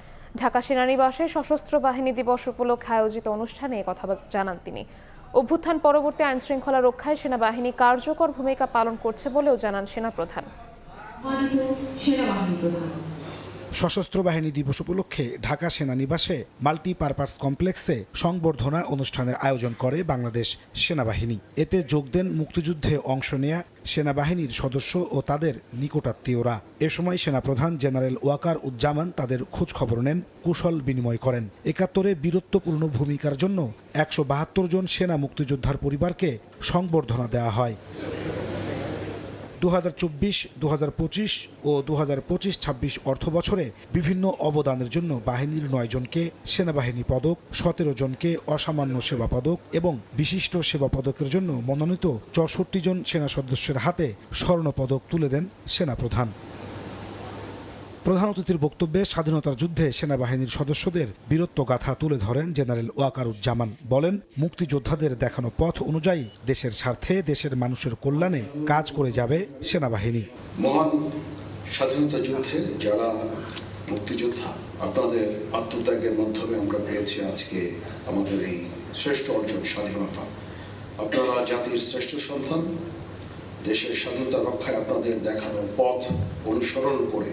S1: ঢাকা সেনানিবাসে সশস্ত্র বাহিনী দিবস উপলক্ষে আয়োজিত অনুষ্ঠানে কথা জানান তিনি। অভ্যুত্থান পরবর্তী আইনশৃঙ্খলা রক্ষায় সেনাবাহিনী কার্যকর ভূমিকা পালন করছে বলেও জানান সেনাপ্রধান।
S23: সশস্ত্র বাহিনী দিবস উপলক্ষে ঢাকা সেনানিবাসে মাল্টিপারপাস কমপ্লেক্সে সংবর্ধনা অনুষ্ঠানের আয়োজন করে বাংলাদেশ সেনাবাহিনী। এতে যোগ দেন মুক্তিযুদ্ধে অংশ নেয়া সেনাবাহিনীর সদস্য ও তাদের নিকটাত্মীয়রা। এ সময় সেনাপ্রধান জেনারেল ওয়াকারুজ্জামান তাদের খোঁজ খবর নেন, কুশল বিনিময় করেন। ৭১-এ বীরত্বপূর্ণ ভূমিকার জন্য ১৭২ জন সেনা মুক্তিযোদ্ধার পরিবারকে সংবর্ধনা দেওয়া হয়। 2024, 2025 ও 2025-26 অর্থ বছরে বিভিন্ন অবদানের জন্য বাহিনীর 9 জনকে সেনাবাহিনী পদক, 17 জনকে অসামান্য সেবা পদক এবং বিশিষ্ট সেবা পদকের জন্য মনোনীত 64 জন সেনা সদস্যের হাতে স্বর্ণপদক তুলে দেন সেনাপ্রধান। প্রধান অতিথির বক্তব্যে স্বাধীনতার যুদ্ধে সেনাবাহিনীর সদস্যদের বীরত্বগাথা তুলে ধরেন জেনারেল ওয়াকারুজ্জামান। বলেন, মুক্তিযোদ্ধাদের দেখানো পথ অনুযায়ী দেশের স্বার্থে, দেশের মানুষের কল্যাণে কাজ করে যাবে সেনাবাহিনী।
S24: মহান স্বাধীনতা যুদ্ধে যারা মুক্তিযোদ্ধা, আপনাদের আত্মত্যাগের মাধ্যমে আমরা পেয়েছি আজকে আমাদের এই শ্রেষ্ঠ অর্জন স্বাধীনতা। আপনারা জাতির শ্রেষ্ঠ সন্তান, দেশের স্বাধীনতা রক্ষায় আপনাদের দেখানো পথ অনুসরণ করে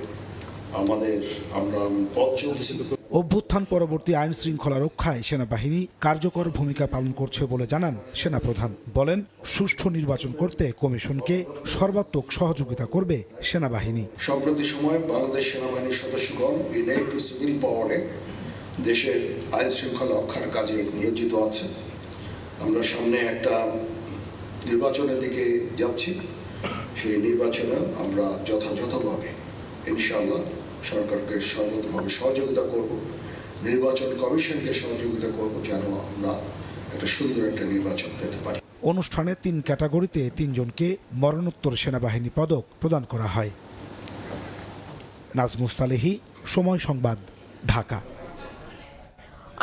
S24: আমরা পথ চলছি।
S23: অভ্যুত্থান পরবর্তী আইন শৃঙ্খলা রক্ষায় সেনাবাহিনী কার্যকর ভূমিকা পালন করছে বলে জানান সেনাপ্রধান। বলেন, সুষ্ঠু নির্বাচন করতে কমিশনকে সর্বাত্মক সহযোগিতা করবে সেনাবাহিনী।
S24: সম্প্রতি সময়ে বাংলাদেশ সেনাবাহিনীর সদস্যগণ ইনেট টু সিভিল পাওয়ারে দেশের আইন শৃঙ্খলা রক্ষার কাজে নিয়োজিত আছে। আমরা সামনে একটা নির্বাচনের দিকে যাচ্ছি। সেই নির্বাচনে আমরা যথাযথভাবে ইনশাআল্লাহ সরকারকে সর্বতভাবে সহযোগিতা করব, নির্বাচন কমিশনকে সহযোগিতা করব, যেন আমরা একটা সুন্দর একটা নির্বাচন পেতে পারি।
S23: অনুষ্ঠানে 3 ক্যাটাগরিতে 3 জনকে মরণোত্তর সেনাবাহিনী পদক প্রদান করা হয়। নাজমুস সালেহী, সময় সংবাদ, ঢাকা।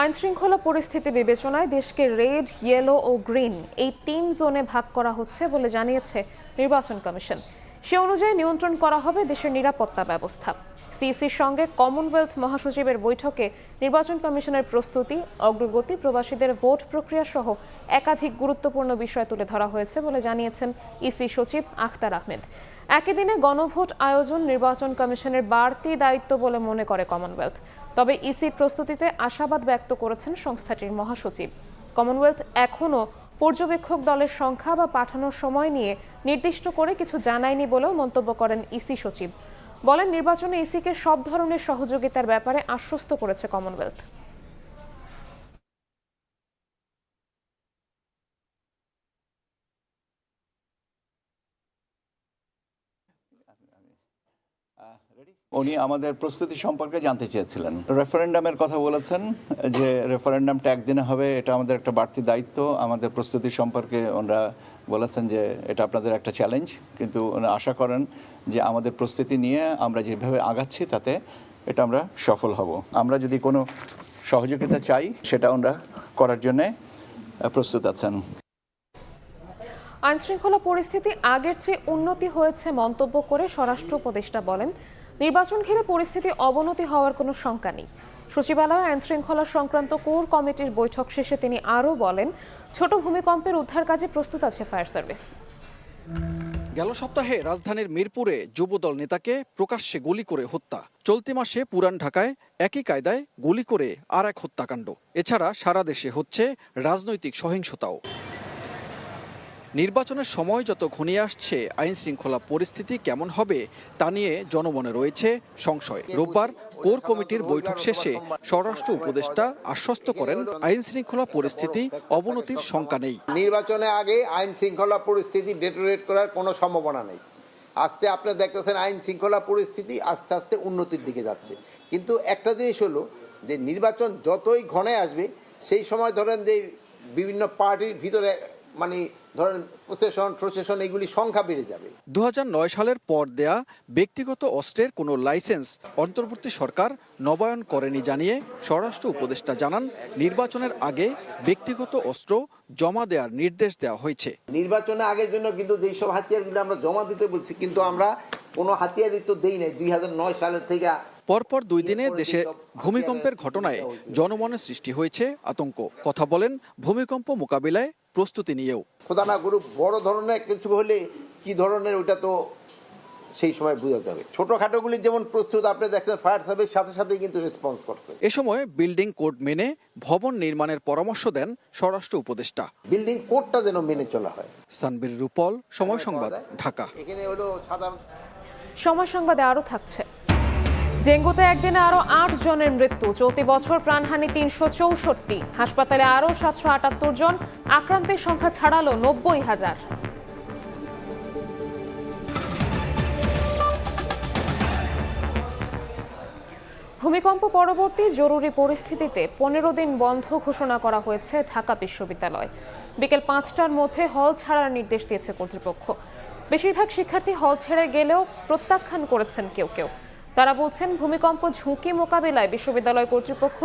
S1: আইনশৃঙ্খলা পরিস্থিতি বিবেচনায় দেশকে রেড, ইয়েলো ও গ্রিন এই 3 জোনে ভাগ করা হচ্ছে বলে জানিয়েছে নির্বাচন কমিশন। সে অনুযায়ী নিয়ন্ত্রণ করা হবে দেশের নিরাপত্তা ব্যবস্থা। সিইসির সঙ্গে কমনওয়েলথ মহাসচিবের বৈঠকে নির্বাচন কমিশনের প্রস্তুতি, অগ্রগতি, প্রবাসীদের ভোট প্রক্রিয়া সহ একাধিক গুরুত্বপূর্ণ বিষয় তুলে ধরা হয়েছে বলে জানিয়েছেন ইসি সচিব আখতার আহমেদ। একই দিনে গণভোট আয়োজন নির্বাচন কমিশনের বাড়তি দায়িত্ব বলে মনে করে কমনওয়েলথ। তবে ইসির প্রস্তুতিতে আশাবাদ ব্যক্ত করেছেন সংস্থাটির মহাসচিব। কমনওয়েলথ এখনও পর্যবেক্ষক দলের সংখ্যা বা পাঠানোর সময় নিয়ে নির্দিষ্ট করে কিছু জানায়নি বলেও মন্তব্য করেন ইসি সচিব। বলেন, নির্বাচনে ইসিকে সব ধরনের সহযোগিতার ব্যাপারে আশ্বস্ত করেছে কমনওয়েলথ।
S2: উনি আমাদের প্রস্তুতি সম্পর্কে জানতে চেয়েছিলেন। রেফারেন্ডামের কথা বলেছেন যে রেফারেন্ডামটা একদিনে হবে, এটা আমাদের একটা বাড়তি দায়িত্ব। আমাদের প্রস্তুতি সম্পর্কে ওনারা বলেছেন যে এটা আপনাদের একটা চ্যালেঞ্জ, কিন্তু ওনারা আশা করেন যে আমাদের প্রস্তুতি নিয়ে আমরা যেভাবে আগাচ্ছি তাতে এটা আমরা সফল হব। আমরা যদি কোনো সহযোগিতা চাই সেটা ওনারা করার জন্যে প্রস্তুত আছেন।
S1: আইনশৃঙ্খলা পরিস্থিতি আগের চেয়ে উন্নতি হয়েছে মন্তব্য করে স্বরাষ্ট্র উপদেষ্টা বলেন, নির্বাচন ঘিরে পরিস্থিতি অবনতি হওয়ার কোনো শঙ্কা নেই। সচিবালয়ে আইনশৃঙ্খলা সংক্রান্ত কোর কমিটির বৈঠক শেষে তিনি আরও বলেন, ছোট ভূমিকম্পের উদ্ধার কাজে প্রস্তুত আছে ফায়ার সার্ভিস।
S3: গেল সপ্তাহে রাজধানীর মিরপুরে যুবদল নেতাকে প্রকাশ্যে গুলি করে হত্যা। চলতি মাসে পুরান ঢাকায় একই কায়দায় গুলি করে আর এক হত্যাকাণ্ড। এছাড়া সারা দেশে হচ্ছে রাজনৈতিক সহিংসতাও। নির্বাচনের সময় যত ঘনিয়ে আসছে, আইন শৃঙ্খলা পরিস্থিতি কেমন হবে তা নিয়ে জনমনে রয়েছে সংশয়। রোববার কোর কমিটির বৈঠক শেষে স্বরাষ্ট্র উপদেষ্টা আশ্বস্ত করেন, আইন শৃঙ্খলা পরিস্থিতি অবনতির শঙ্কা নেই।
S12: নির্বাচনের আগে আইন শৃঙ্খলা পরিস্থিতি ডেটোরেট করার কোনো সম্ভাবনা নেই। আস্তে আপনারা দেখতেছেন আইন শৃঙ্খলা পরিস্থিতি আস্তে আস্তে উন্নতির দিকে যাচ্ছে। কিন্তু একটা জিনিস হলো যে নির্বাচন যতই ঘনে আসবে, সেই সময় ধরেন যে বিভিন্ন পার্টির ভিতরে মানে ধরেন প্রশাসন এগুলি সংখ্যা বেড়ে যাবে।
S3: 2009 সালের পর দেয়া ব্যক্তিগত অস্ত্রের কোনো লাইসেন্স অন্তর্বর্তী সরকার নবায়ন করেনি জানিয়ে স্বরাষ্ট্র উপদেষ্টা জানান, নির্বাচনের আগে ব্যক্তিগত অস্ত্র জমা দেওয়ার নির্দেশ দেওয়া হয়েছে।
S12: নির্বাচনের আগের জন্য কিন্তু যেসব হাতিয়ারগুলো আমরা জমা দিতে বলছি, কিন্তু আমরা কোনো হাতিয়ারই তো দেই নাই 2009 সালের থেকে।
S3: পরপর 2 দিনে দেশে ভূমিকম্পের ঘটনায় জনমনে সৃষ্টি হয়েছে আতঙ্ক। কথা বলেন ভূমিকম্প মোকাবিলায় প্রস্তুতি নিয়েও।
S12: খোদা না করুক বড় ধরনের কিছু হলে কি ধরনের ওটা তো সেই সময় বোঝাতে হবে। ছোটখাটোগুলি যেমন প্রস্তুত, আপনি দেখছেন ফায়ার সার্ভিস সাথে সাথে কিন্তু রেসপন্স করছে।
S3: এ সময় বিল্ডিং কোড মেনে ভবন নির্মাণের পরামর্শ দেন স্বরাষ্ট্র উপদেষ্টা।
S12: বিল্ডিং কোডটা যেন মেনে চলা হয়।
S3: সানবীর রূপল, সময় সংবাদ, ঢাকা।
S12: এখানে হলো সাধারণ।
S1: সময় সংবাদে আরও থাকছে, ডেঙ্গুতে একদিনে আরও 8 জনের মৃত্যু। চলতি বছর প্রাণহানি 364। হাসপাতালে আরও 778 জন। আক্রান্তের সংখ্যা ছাড়ালো 90,000। ভূমিকম্প পরবর্তী জরুরি পরিস্থিতিতে 15 দিন বন্ধ ঘোষণা করা হয়েছে ঢাকা বিশ্ববিদ্যালয়। বিকেল 5টার মধ্যে হল ছাড়ার নির্দেশ দিয়েছে কর্তৃপক্ষ। বেশিরভাগ শিক্ষার্থী হল ছেড়ে গেলেও প্রত্যাখ্যান করেছেন কেউ কেউ। তারা বলছেন, ভূমিকম্প ঝুঁকি মোকাবিলায় বিশ্ববিদ্যালয় কর্তৃপক্ষ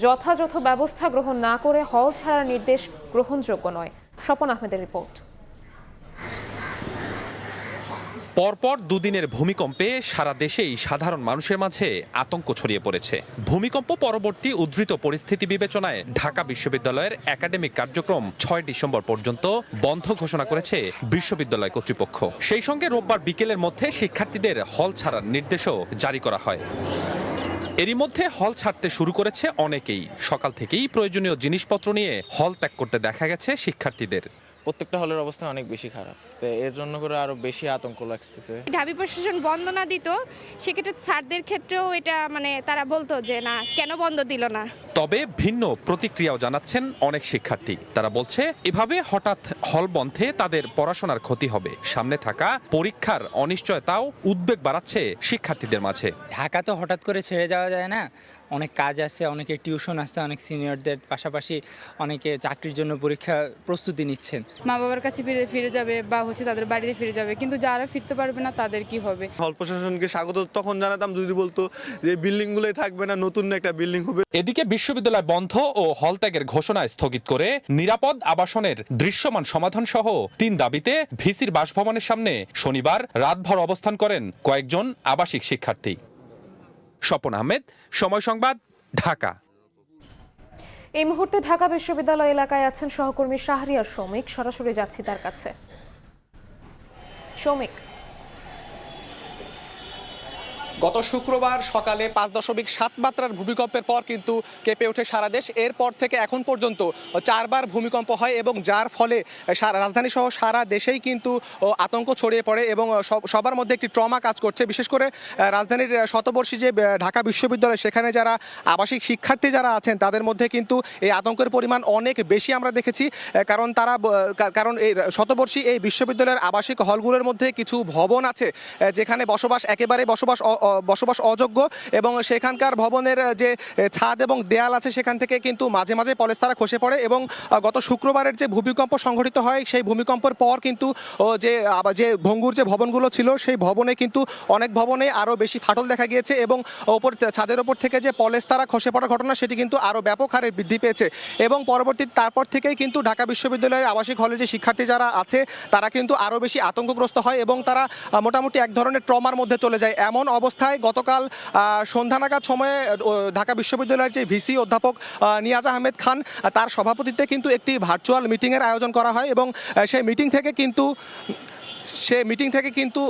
S1: যথাযথ ব্যবস্থা গ্রহণ না করে হল ছাড়ার নির্দেশ গ্রহণযোগ্য নয়। স্বপন আহমেদের রিপোর্ট।
S4: পরপর দুদিনের ভূমিকম্পে সারা দেশেই সাধারণ মানুষের মাঝে আতঙ্ক ছড়িয়ে পড়েছে। ভূমিকম্প পরবর্তী উদ্ধৃত পরিস্থিতি বিবেচনায় ঢাকা বিশ্ববিদ্যালয়ের একাডেমিক কার্যক্রম 6 ডিসেম্বর পর্যন্ত বন্ধ ঘোষণা করেছে বিশ্ববিদ্যালয় কর্তৃপক্ষ। সেই সঙ্গে রোববার বিকেলের মধ্যে শিক্ষার্থীদের হল ছাড়ার নির্দেশও জারি করা হয়। এরই মধ্যে হল ছাড়তে শুরু করেছে অনেকেই। সকাল থেকেই প্রয়োজনীয় জিনিসপত্র নিয়ে হল ত্যাগ করতে দেখা গেছে শিক্ষার্থীদের।
S5: প্রত্যেকটা হলের অবস্থা অনেক বেশি খারাপ, তো এর জন্য করে আরো বেশি আতঙ্ক লাগতেছে।
S7: ঢাবি প্রশাসন বন্ধ না দিত, সেক্ষেত্রে স্যারদের ক্ষেত্রেও এটা তারা বলতো যে না, কেন বন্ধ দিল না।
S4: তবে ভিন্ন প্রতিক্রিয়াও জানাচ্ছেন অনেক শিক্ষার্থী। তারা বলছে এভাবে হঠাৎ হল বন্ধে তাদের পড়াশোনার ক্ষতি হবে। সামনে থাকা পরীক্ষার অনিশ্চয়তাও উদ্বেগ বাড়াচ্ছে শিক্ষার্থীদের মাঝে।
S8: ঢাকা তো হঠাৎ করে ছেড়ে যাওয়া যায় না, অনেক কাজ আছে, অনেকে টিউশন আছে, অনেক সিনিয়রদের পাশাপাশি অনেকে চাকরির জন্য পরীক্ষা প্রস্তুতি নিচ্ছেন।
S25: মা বাবার কাছে ফিরে যাবে বা তাদের বাড়িতে ফিরে যাবে, কিন্তু যারা ফিরতে পারবে না তাদের কি হবে?
S26: হল প্রশাসনকে স্বাগত তখন জানাতাম যদি বলতো যে বিল্ডিংগুলোই থাকবে না, নতুন একটা বিল্ডিং হবে।
S4: এদিকে বিশ্ববিদ্যালয় বন্ধ ও হল ত্যাগের ঘোষণা স্থগিত করে নিরাপদ আবাসনের দৃশ্যমান সমাধান সহ 3 দাবিতে ভিসির বাসভবনের সামনে শনিবার রাতভর অবস্থান করেন কয়েকজন আবাসিক শিক্ষার্থী। স্বপন আহমেদ, সময় সংবাদ, ঢাকা।
S1: এই মুহূর্তে ঢাকা বিশ্ববিদ্যালয় এলাকায় আছেন সহকর্মী শাহরিয়ার শৌমিক। সরাসরি যাচ্ছি তার কাছে। শৌমিক,
S27: গত শুক্রবার সকালে 5.7 মাত্রার ভূমিকম্পের পর কিন্তু কেঁপে ওঠে সারা দেশ। এরপর থেকে এখন পর্যন্ত 4 বার ভূমিকম্প হয় এবং যার ফলে রাজধানী সহ সারা দেশেই কিন্তু আতঙ্ক ছড়িয়ে পড়ে এবং সবার মধ্যে একটি ট্রমা কাজ করছে। বিশেষ করে রাজধানীর শতবর্ষী যে ঢাকা বিশ্ববিদ্যালয়, সেখানে যারা আবাসিক শিক্ষার্থী যারা আছেন তাদের মধ্যে কিন্তু এই আতঙ্কের পরিমাণ অনেক বেশি আমরা দেখেছি। কারণ এই শতবর্ষী এই বিশ্ববিদ্যালয়ের আবাসিক হলগুলোর মধ্যে কিছু ভবন আছে যেখানে একেবারে বসবাস অযোগ্য এবং সেখানকার ভবনের যে ছাদ এবং দেয়াল আছে সেখান থেকে কিন্তু মাঝে মাঝে পলেস্তারা খসে পড়ে এবং গত শুক্রবারের যে ভূমিকম্প সংঘটিত হয় সেই ভূমিকম্পের পর কিন্তু যে ভঙ্গুর যে ভবনগুলো ছিল সেই ভবনে কিন্তু অনেক ভবনে আরও বেশি ফাটল দেখা গিয়েছে এবং ছাদের ওপর থেকে যে পলেস্তারা খসে পড়ার ঘটনা সেটি কিন্তু আরও ব্যাপক হারে বৃদ্ধি পেয়েছে এবং তারপর থেকেই কিন্তু ঢাকা বিশ্ববিদ্যালয়ের আবাসিক হলে যে শিক্ষার্থী যারা আছে তারা কিন্তু আরও বেশি আতঙ্কগ্রস্ত হয় এবং তারা মোটামুটি এক ধরনের ট্রমার মধ্যে চলে যায়। এমন অবস্থায় গতকাল সন্ধ্যা নাগাদ সময়ে ঢাকা বিশ্ববিদ্যালয়ের যে ভিসি অধ্যাপক নিয়াজ আহমেদ খান, তার সভাপতিত্বে কিন্তু একটি ভার্চুয়াল মিটিংয়ের আয়োজন করা হয় এবং সেই মিটিং থেকে কিন্তু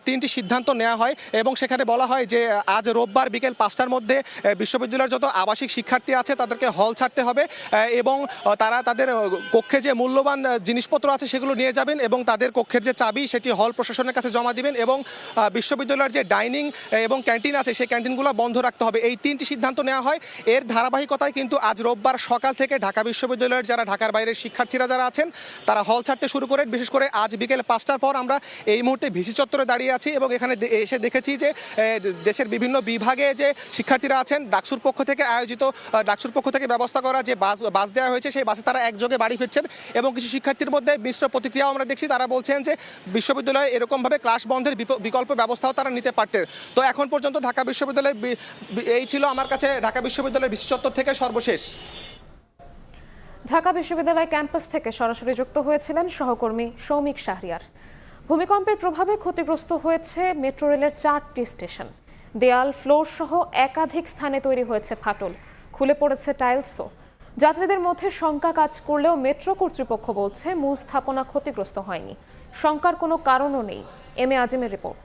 S27: তিনটি সিদ্ধান্ত নেওয়া হয় এবং সেখানে বলা হয় যে আজ রোববার বিকেল 5টার মধ্যে বিশ্ববিদ্যালয়ের যত আবাসিক শিক্ষার্থী আছে তাদেরকে হল ছাড়তে হবে এবং তারা তাদের কক্ষে যে মূল্যবান জিনিসপত্র আছে সেগুলো নিয়ে যাবেন এবং তাদের কক্ষের যে চাবি সেটি হল প্রশাসনের কাছে জমা দিবেন এবং বিশ্ববিদ্যালয়ের যে ডাইনিং এবং ক্যান্টিন আছে সেই ক্যান্টিনগুলো বন্ধ রাখতে হবে। এই 3টি সিদ্ধান্ত নেওয়া হয়। এর ধারাবাহিকতায় কিন্তু আজ রোববার সকাল থেকে ঢাকা বিশ্ববিদ্যালয়ের যারা ঢাকার বাইরের শিক্ষার্থীরা যারা আছেন তারা হল ছাড়তে শুরু করেন। বিশেষ করে আজ বিকেল 5টার পর আমরা এই মুহূর্তে ভিসি চত্বরে দাঁড়িয়ে আছি এবং এখানে এসে দেখেছি যে দেশের বিভিন্ন বিভাগে যে শিক্ষার্থীরা আছেন ডাকসুর পক্ষ থেকে ব্যবস্থা করা যে বাস দেওয়া হয়েছে সেই বাসে তারা একযোগে বাড়ি ফিরছেন এবং কিছু শিক্ষার্থীর মধ্যে মিশ্র প্রতিক্রিয়াও আমরা দেখছি। তারা বলছেন যে বিশ্ববিদ্যালয়ে এরকমভাবে ক্লাস বন্ধের বিকল্প ব্যবস্থাও তারা নিতে পারতেন। তো এখন পর্যন্ত ঢাকা বিশ্ববিদ্যালয়ের এই ছিল আমার কাছে ঢাকা বিশ্ববিদ্যালয়ের ভিসি চত্বর থেকে সর্বশেষ।
S1: ঢাকা বিশ্ববিদ্যালয় ক্যাম্পাস থেকে সরাসরি যুক্ত হয়েছিলেন সহকর্মী শৌমিক শাহরিয়ার। ভূমিকম্পের প্রভাবে ক্ষতিগ্রস্ত হয়েছে মেট্রো রেলের 4টি স্টেশন। দেয়াল, ফ্লোর সহ একাধিক স্থানে তৈরি হয়েছে ফাটল, খুলে পড়েছে টাইলসও। যাত্রীদের মধ্যে শঙ্কা কাজ করলেও মেট্রো কর্তৃপক্ষ বলছে মূল স্থাপনা ক্ষতিগ্রস্ত হয়নি। শঙ্কার কোনো কারণও নেই। M A আজিমের report.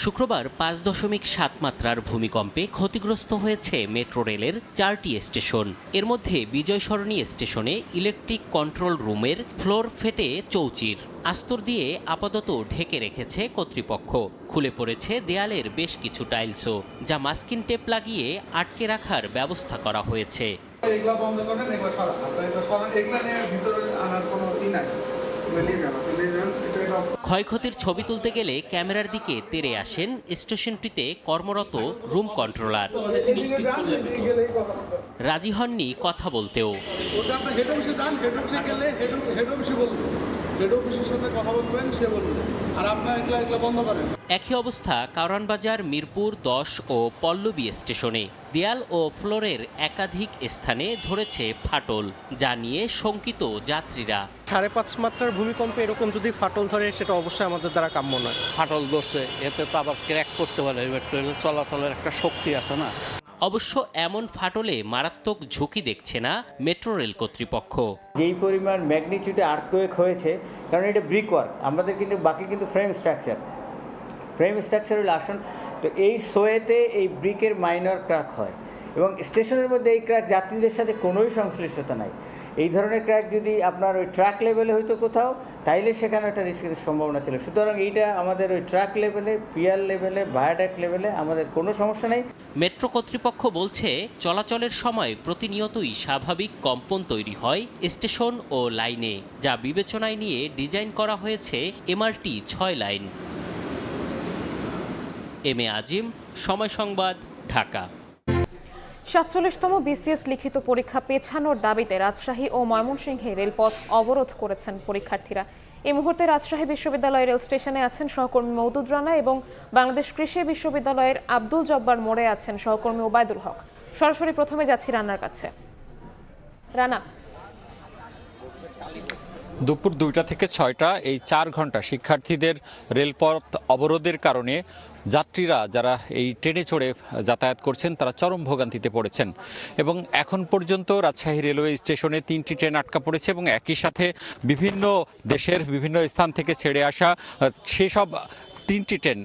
S28: শুক্রবার 5.7 মাত্রার ভূমিকম্পে ক্ষতিগ্রস্ত হয়েছে মেট্রো রেলের 4টি স্টেশন। এর মধ্যে বিজয় সরণি স্টেশনে ইলেকট্রিক কন্ট্রোল রুমের ফ্লোর ফেটে চৌচির। আস্তর দিয়ে আপাতত ঢেকে রেখেছে কর্তৃপক্ষ। খুলে পড়েছে দেয়ালের বেশ কিছু টাইলসও, যা মাস্কিং টেপ লাগিয়ে আটকে রাখার ব্যবস্থা করা হয়েছে। ক্ষয়ক্ষতির ছবি তুলতে গেলে ক্যামেরার দিকে তেড়ে আসেন স্টেশনটিতে কর্মরত রুম কন্ট্রোলার। রাজি হননি কথা বলতেও।
S26: হেড অফিসে যান, হেড অফিসে গেলে হেড অফিসে বলবেন, হেড অফিসের সাথে কথা বলবেন, সে বলবে
S6: আর আপনারা এগুলো বন্ধ করেন।
S28: একই অবস্থা কারওয়ানবাজার, মিরপুর 10 ও পল্লবী স্টেশনে। দেয়াল ও ফ্লোরের একাধিক স্থানে ধরেছে ফাটল, যা নিয়ে শঙ্কিত যাত্রীরা।
S27: 5.5 মাত্রার ভূমিকম্পে এরকম যদি ফাটল ধরে সেটা অবশ্যই আমাদের দ্বারা কাম্য নয়।
S9: ফাটল ধরছে, এতে তো আবার ক্র্যাক করতে পারে, ট্রেনের চলাচলের একটা শক্তি আছে না।
S28: অবশ্য এমন ফাটলে মারাত্মক ঝুঁকি দেখছে না মেট্রো রেল কর্তৃপক্ষ।
S13: যেই পরিমাণ ম্যাগনিটিউডে আর্থকোয়েক হয়েছে, কারণ এটা ব্রিক ওয়ার্ক, আমাদের কিন্তু বাকি কিন্তু ফ্রেম স্ট্রাকচারের আসন, তো এই সোয়েতে এই ব্রিকের মাইনর ক্র্যাক হয় এবং স্টেশনের মধ্যে এই ক্র্যাক যাত্রীদের সাথে কোনোই সংশ্লিষ্টতা নাই। এই ধরনের ক্র্যাক যদি আপনার ওই ট্র্যাক লেভেলে হইতো কোথাও, তাইলে সেখানে একটা রিস্কের সম্ভাবনা ছিল। সুতরাং এইটা আমাদের ওই ট্র্যাক লেভেলে, পিয়ার লেভেলে, ভায়াডাক্ট লেভেলে আমাদের কোনো সমস্যা নেই।
S28: মেট্রো কর্তৃপক্ষ বলছে চলাচলের সময় প্রতিনিয়তই স্বাভাবিক কম্পন তৈরি হয় স্টেশন ও লাইনে, যা বিবেচনায় নিয়ে ডিজাইন করা হয়েছে এমআরটি 6 লাইন। এম এ আজিম, সময় সংবাদ, ঢাকা।
S1: ৪৭তম বিসিএস লিখিত পরীক্ষা পেছানোর দাবিতে রাজশাহী ও ময়মনসিংহে রেলপথ অবরোধ করেছেন পরীক্ষার্থীরা। এই মুহূর্তে রাজশাহী বিশ্ববিদ্যালয় রেল স্টেশনে আছেন সহকর্মী মওদুদ রানা এবং বাংলাদেশ কৃষি বিশ্ববিদ্যালয়ের আব্দুল জব্বার মোড়ে আছেন সহকর্মী ওবায়দুল হক। সরাসরি প্রথমে যাচ্ছি রানার কাছে। রানা,
S14: দুপুর 2টা থেকে 6টা এই 4 ঘন্টা শিক্ষার্থীদের রেলপথ অবরোধের কারণে যাত্রীরা যারা এই ট্রেনে চড়ে যাতায়াত করছেন তারা চরম ভোগান্তিতে পড়েছেন এবং এখন পর্যন্ত রাজশাহী রেলওয়ে স্টেশনে 3টি ট্রেন আটকা পড়েছে এবং একই সাথে বিভিন্ন দেশের বিভিন্ন স্থান থেকে ছেড়ে আসা সেসব 3টি ট্রেন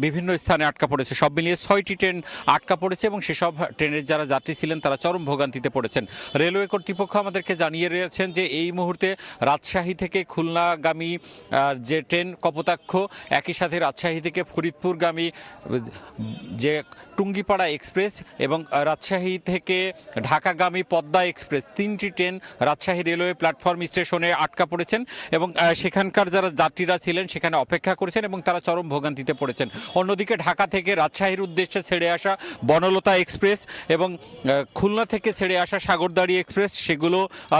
S14: বিভিন্ন স্থানে আটকা পড়েছে। সব মিলিয়ে 6টি ট্রেন আটকা পড়েছে এবং সেসব ট্রেনের যারা যাত্রী ছিলেন তারা চরম ভোগান্তিতে পড়েছেন। রেলওয়ে কর্তৃপক্ষ আমাদেরকে জানিয়ে রয়েছেন যে এই মুহূর্তে রাজশাহী থেকে খুলনাগামী যে ট্রেন কপোতাক্ষ, একই সাথে রাজশাহী থেকে ফরিদপুরগামী যে টুঙ্গিপাড়া এক্সপ্রেস এবং রাজশাহী থেকে ঢাকাগামী পদ্মা এক্সপ্রেস, 3টি ট্রেন রাজশাহী রেলওয়ে প্ল্যাটফর্ম স্টেশনে আটকা পড়েছেন এবং সেখানকার যারা যাত্রীরা ছিলেন সেখানে অপেক্ষা করেছেন এবং তারা চরম ভোগান্তিতে পড়েছেন। অন্যদিকে ঢাকা থেকে রাজশাহীর উদ্দেশ্যে ছেড়ে আসা বনলতা এক্সপ্রেস এবং খুলনা থেকে ছেড়ে আসা সাগরদাড়ি এক্সপ্রেস, সেগুলো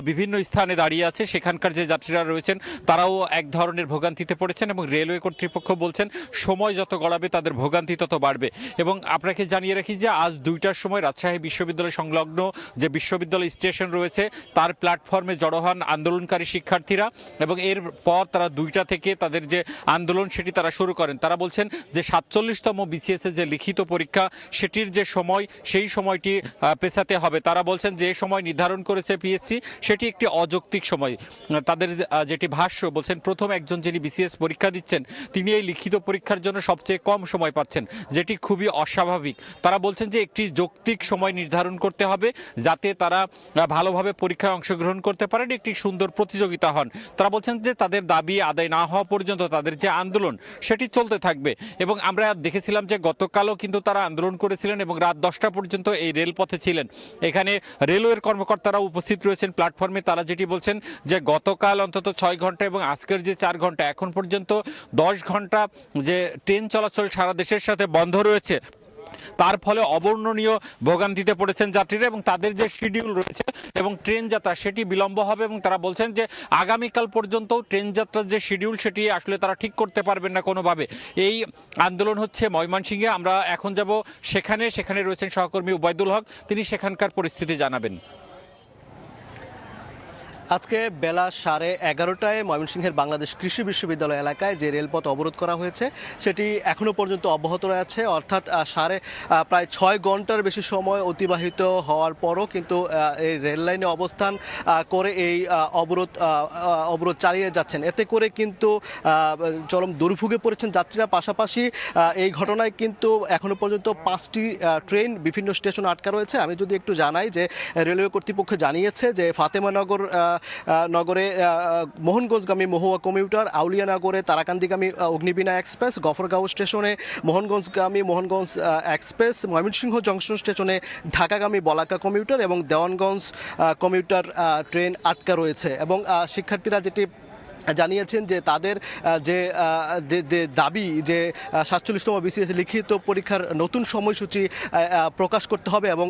S14: বিভিন্ন স্থানে দাঁড়িয়ে আছে। সেখানকার যে যাত্রীরা রয়েছেন তারাও এক ধরনের ভোগান্তিতে পড়েছেন এবং রেলওয়ে কর্তৃপক্ষ বলছেন সময় যত গড়াবে তাদের ভোগান্তি তত বাড়বে। এবং আপনাকে জানিয়ে রাখি যে আজ 2টার সময় রাজশাহী বিশ্ববিদ্যালয় সংলগ্ন যে বিশ্ববিদ্যালয় স্টেশন রয়েছে তার প্ল্যাটফর্মে জড়ো হন আন্দোলনকারী শিক্ষার্থীরা এবং এরপর তারা 2টা থেকে তাদের যে আন্দোলন সেটি তারা শুরু করেন। তারা বলছেন যে 47তম বিসিএস এর যে লিখিত পরীক্ষা সেটির যে সময়, সেই সময়টি পেছাতে হবে। তারা বলছেন যে সময় নির্ধারণ করেছে পিএসসি সেটি একটি অযৌক্তিক সময়। তাদের যেটি ভাষ্য, বলছেন প্রথম একজন যিনি বিসিএস পরীক্ষা দিচ্ছেন তিনি এই লিখিত পরীক্ষার জন্য সবচেয়ে কম সময় পাচ্ছেন, যেটি খুবই অস্বাভাবিক। তারা বলছেন যে একটি যৌক্তিক সময় নির্ধারণ করতে হবে যাতে তারা ভালোভাবে পরীক্ষায় অংশগ্রহণ করতে পারেন, একটি সুন্দর প্রতিযোগিতা হন। তারা বলছেন যে তাদের দাবি আদায় না হওয়া পর্যন্ত তাদের যে আন্দোলন সেটি চলতে থাকবে। এবং আমরা দেখেছিলাম যে গতকালও কিন্তু তারা আন্দোলন করেছিলেন এবং রাত 10টা পর্যন্ত এই রেলপথে ছিলেন। এখানে রেলওয়ের কর্মকর্তারা উপস্থিত রয়েছেন প্ল্যাটফর্মে। তারা যেটি বলছেন যে গতকাল অন্তত 6 ঘন্টা এবং আজকের যে 4 ঘন্টা, এখন পর্যন্ত 10 ঘন্টা যে ট্রেন চলাচল সারা দেশের সাথে বন্ধ রয়েছে, তার ফলে অবর্ণনীয় ভোগান্তিতে পড়েছেন যাত্রীরা এবং তাদের যে শিডিউল রয়েছে এবং ট্রেন যাত্রা সেটি বিলম্ব হবে। এবং তারা বলছেন যে আগামীকাল পর্যন্ত ট্রেন যাত্রার যে শিডিউল সেটি আসলে তারা ঠিক করতে পারবেন না কোনোভাবে। এই আন্দোলন হচ্ছে ময়মনসিংহে। আমরা এখন যাব সেখানে রয়েছেন সহকর্মী ওবায়দুল হক, তিনি সেখানকার পরিস্থিতি জানাবেন।
S27: আজকে বেলা 11:30টায় ময়মনসিংহের বাংলাদেশ কৃষি বিশ্ববিদ্যালয় এলাকায় যে রেলপথ অবরোধ করা হয়েছে সেটি এখনও পর্যন্ত অব্যাহত রয়েছে। অর্থাৎ প্রায় 6 ঘন্টার বেশি সময় অতিবাহিত হওয়ার পরও কিন্তু এই রেল লাইনে অবস্থান করে এই অবরোধ চালিয়ে যাচ্ছেন। এতে করে কিন্তু চরম দুর্ভোগে পড়েছেন যাত্রীরা। পাশাপাশি এই ঘটনায় কিন্তু এখনও পর্যন্ত 5টি ট্রেন বিভিন্ন স্টেশনে আটকা রয়েছে। আমি যদি একটু জানাই যে রেলওয়ে কর্তৃপক্ষ জানিয়েছে যে ফাতেমানগর নগরে মোহনগঞ্জগামী মহুয়া কমিউটার, আউলিয়ানগরে তারাকান্দিগামী অগ্নিবীণা এক্সপ্রেস, গফরগাঁও স্টেশনে মোহনগঞ্জগামী মোহনগঞ্জ এক্সপ্রেস, ময়মনসিংহ জংশন স্টেশনে ঢাকাগামী বলাকা কমিউটার এবং দেওয়ানগঞ্জ কমিউটার ট্রেন আটকা রয়েছে। এবং শিক্ষার্থীরা যেটি জানিয়েছেন যে তাদের যে দাবি যে 47তম BCS লিখিত পরীক্ষার নতুন সময়সূচি প্রকাশ করতে হবে এবং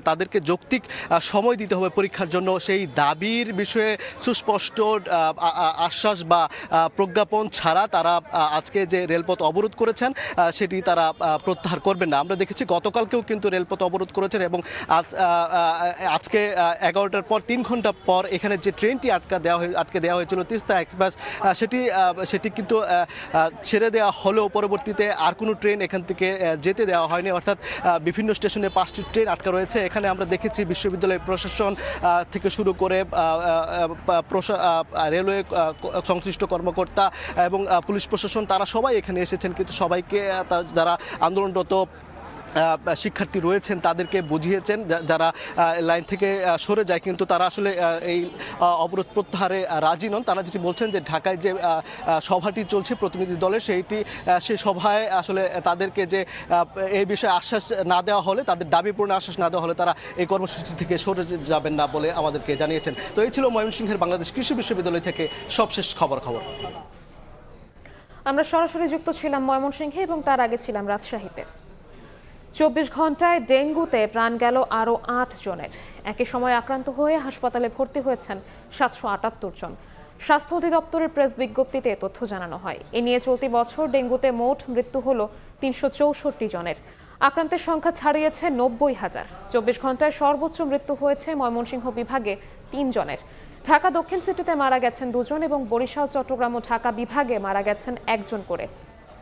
S27: তাদেরকে যৌক্তিক সময় দিতে হবে পরীক্ষার জন্য, সেই দাবির বিষয়ে সুস্পষ্ট আশ্বাস বা প্রজ্ঞাপন ছাড়া তারা আজকে যে রেলপথ অবরোধ করেছেন সেটি তারা প্রত্যাহার করবেন না। আমরা দেখেছি গতকালকেও কিন্তু রেলপথ অবরোধ করেছেন এবং আজকে 11টার পর 3 ঘন্টা পর এখানে যে ট্রেনটি আটকে দেওয়া হয়েছিল তিস্তা এক্সপ্রেস সেটি কিন্তু ছেড়ে দেওয়া হলেও পরবর্তীতে আর কোনো ট্রেন এখান থেকে যেতে দেওয়া হয়নি, অর্থাৎ বিভিন্ন স্টেশনে 5টি ট্রেন আটকা রয়েছে। এখানে আমরা দেখেছি বিশ্ববিদ্যালয় প্রশাসন থেকে শুরু করে রেলওয়ে সংশ্লিষ্ট কর্মকর্তা এবং পুলিশ প্রশাসন তারা সবাই এখানে এসেছেন, কিন্তু সবাইকে যারা আন্দোলনরত শিক্ষার্থী রয়েছেন তাদেরকে বুঝিয়েছেন যারা লাইন থেকে সরে যায়, কিন্তু তারা আসলে এই অবরোধ প্রত্যাহারে রাজি নন। তারা যেটি বলছেন যে ঢাকায় যে সভাটি চলছে প্রতিনিধি দলের সেই সভায় আসলে তাদেরকে যে এই বিষয়ে আশ্বাস না দেওয়া হলে, তাদের দাবি পূরণে আশ্বাস না দেওয়া হলে তারা এই কর্মসূচি থেকে সরে যাবেন না বলে আমাদেরকে জানিয়েছেন। তো এই ছিল ময়মনসিংহের বাংলাদেশ কৃষি বিশ্ববিদ্যালয় থেকে সবশেষ খবর।
S1: আমরা সরাসরি যুক্ত ছিলাম ময়মনসিংহে এবং তার আগে ছিলাম রাজশাহীতে। 24 ঘন্টায় ডেঙ্গুতে প্রাণ গেল আরও 8 জনের। একই সময় আক্রান্ত হয়ে হাসপাতালে ভর্তি হয়েছেন 778 জন। স্বাস্থ্য অধিদপ্তরের প্রেস বিজ্ঞপ্তিতে তথ্য জানানো হয়। এ নিয়ে চলতি বছর ডেঙ্গুতে মোট মৃত্যু হল 364 জনের। আক্রান্তের সংখ্যা ছাড়িয়েছে 90,000। 24 ঘন্টায় সর্বোচ্চ মৃত্যু হয়েছে ময়মনসিংহ বিভাগে 3 জনের। ঢাকা দক্ষিণ সিটিতে মারা গেছেন 2 জন এবং বরিশাল, চট্টগ্রাম ও ঢাকা বিভাগে মারা গেছেন 1 জন করে।